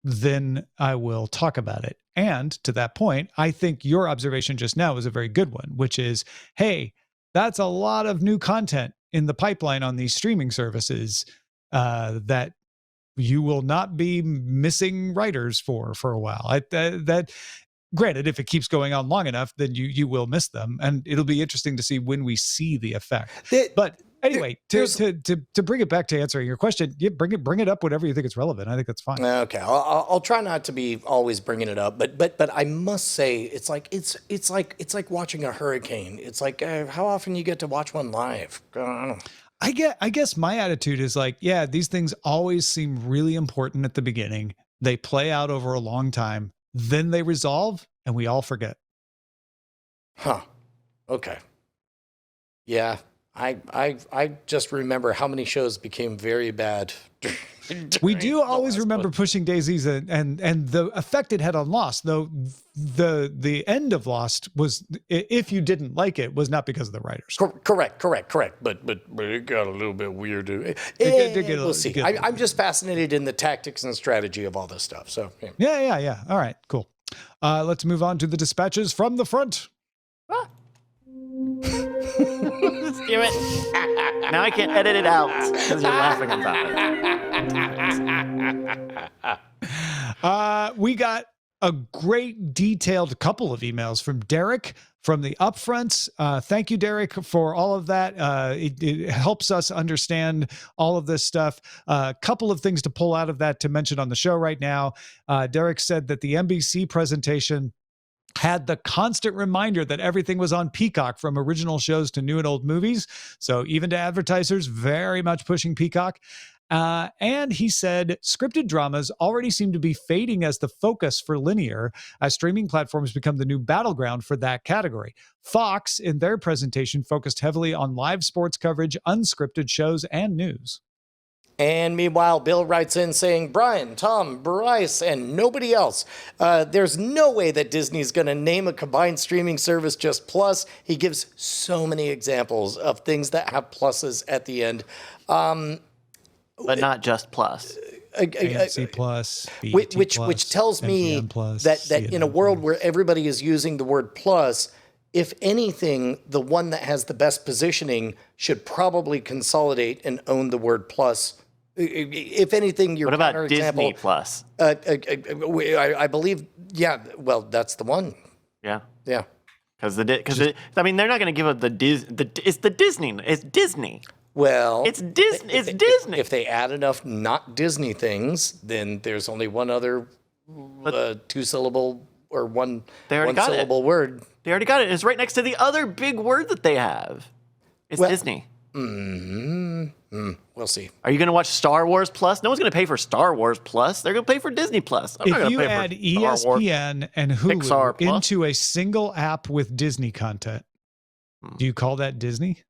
then I will talk about it. And to that point, I think your observation just now is a very good one, which is, hey, that's a lot of new content in the pipeline on these streaming services that you will not be missing writers for a while. That granted, if it keeps going on long enough, then you will miss them, and it'll be interesting to see when we see the effect. But anyway, to bring it back to answering your question, bring it up whenever you think it's relevant. I think that's fine. Okay, I'll try not to be always bringing it up, but I must say it's like watching a hurricane. It's how often you get to watch one live. I don't know. I guess my attitude is these things always seem really important at the beginning. They play out over a long time, then they resolve, and we all forget. Huh. Okay. Yeah. I just remember how many shows became very bad. We do always remember Pushing Daisies and the effect it had on Lost, though the end of Lost was, if you didn't like it, was not because of the writers. Correct. But it got a little bit weird. We'll see. I'm just fascinated in the tactics and strategy of all this stuff. So yeah. All right, cool. Let's move on to the dispatches from the front. Skip it. Now I can't edit it out because you're laughing about it. We got a great detailed couple of emails from Derek from the upfronts. Thank you, Derek, for all of that. It helps us understand all of this stuff. A couple of things to pull out of that to mention on the show right now. Derek said that the NBC presentation had the constant reminder that everything was on Peacock, from original shows to new and old movies. So even to advertisers, very much pushing Peacock. And he said scripted dramas already seem to be fading as the focus for linear, as streaming platforms become the new battleground for that category. Fox, in their presentation, focused heavily on live sports coverage, unscripted shows, and news. And meanwhile, Bill writes in saying, Brian, Tom, Bryce, and nobody else. There's no way that Disney's going to name a combined streaming service just Plus. He gives so many examples of things that have pluses at the end. But not just Plus. AMC Plus, BET which tells me Plus, that in a world where everybody is using the word plus, if anything, the one that has the best positioning should probably consolidate and own the word plus. If anything, your what about Disney Plus? I believe, yeah. Well, that's the one. Yeah. Because they're not going to give up it's Disney. It's Disney. Well, it's Disney. It's Disney. If they add enough not Disney things, then there's only one other two-syllable or one-syllable word. They already got it. It's right next to the other big word that they have. It's Disney. We'll see. Are you going to watch Star Wars Plus? No one's going to pay for Star Wars Plus. They're going to pay for Disney Plus. If you add ESPN and Hulu into a single app with Disney content, do you call that Disney?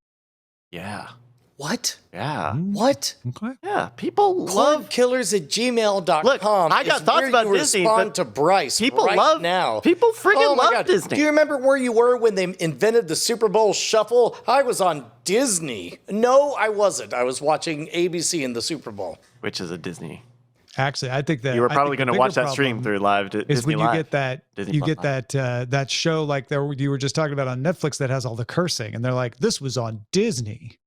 Yeah. What? Yeah. What? Okay. Yeah. People love Cordkillers@gmail.com. Look, I got thoughts about Disney. Respond to Bryce. People right love now. People freaking love God. Disney. Do you remember where you were when they invented the Super Bowl Shuffle? I was on Disney. No, I wasn't. I was watching ABC in the Super Bowl. Which is a Disney. Actually, I think that you were probably going to watch that stream through live. Is when you get that that show like you were just talking about on Netflix that has all the cursing, and they're like, "This was on Disney."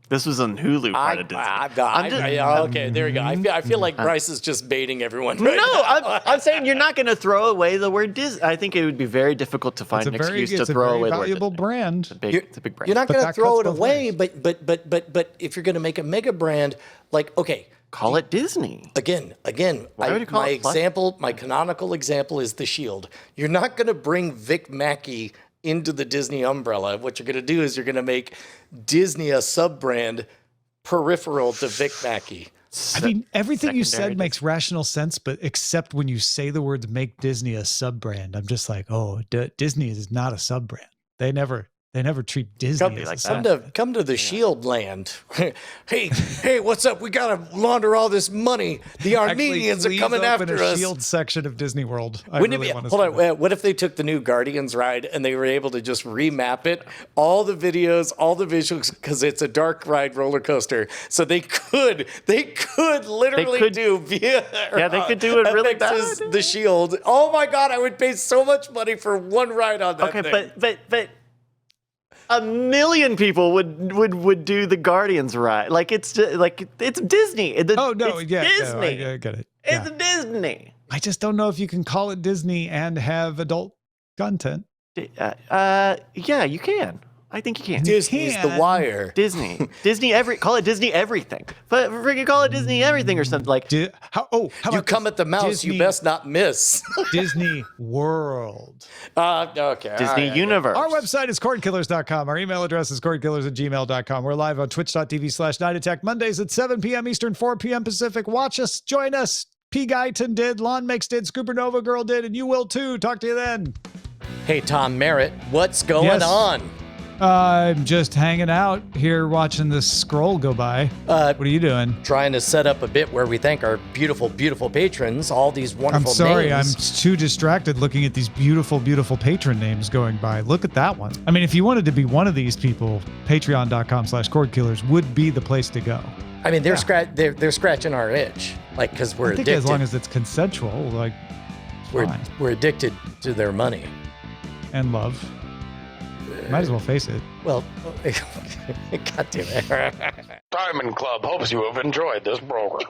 This was on Hulu. Okay, there we go. I feel like Bryce is just baiting everyone. Right now. I'm saying you're not going to throw away the word Disney. I think it would be very difficult to find an excuse to throw away the word Disney. It's a valuable brand. It's a big brand. You're not going to throw it away, but if you're going to make a mega brand, like, okay. Call it Disney. Again, my canonical example is The Shield. You're not going to bring Vic Mackey into the Disney umbrella. What you're going to do is you're going to make Disney a sub-brand peripheral to Vic Mackey. I mean, everything you said makes rational sense, but except when you say the words "make Disney a sub-brand," I'm just like, oh, Disney is not a sub-brand. They never treat Disney as come to the Shield land. hey, what's up? We gotta launder all this money. The Armenians are coming after us. Shield section of Disney World. Hold on. What if they took the new Guardians ride and they were able to just remap it, all the videos, all the visuals, because it's a dark ride roller coaster. So they could literally do via. Yeah, they could do it really bad. The Shield. Oh my God, I would pay so much money for one ride on that thing. Okay, but 1 million people would do the Guardians ride. Like it's Disney. Disney. No, I get it. It's Disney. I just don't know if you can call it Disney and have adult content. Yeah, you can. I think you can. Disney's The Wire. Disney. Call it Disney everything. But freaking call it Disney everything or something like. How you come at the mouse, Disney, you best not miss. Disney World. Okay. Disney Universe. Our website is cordkillers.com. Our email address is cordkillers@gmail.com. We're live on twitch.tv/Night Attack Mondays at 7 p.m. Eastern, 4 p.m. Pacific. Watch us. Join us. P. Guyton did. Lon Makes did. Scoopernova Girl did. And you will too. Talk to you then. Hey, Tom Merritt. What's going on? I'm just hanging out here watching this scroll go by. What are you doing? Trying to set up a bit where we thank our beautiful, beautiful patrons, all these wonderful names. I'm sorry, I'm too distracted looking at these beautiful, beautiful patron names going by. Look at that one. I mean, if you wanted to be one of these people, patreon.com/cordkillers would be the place to go. I mean, they're scratching our itch, like, because we're addicted. As long as it's consensual, like, we're addicted to their money. And love. Might as well face it. Well, God damn it. Diamond Club hopes you have enjoyed this program.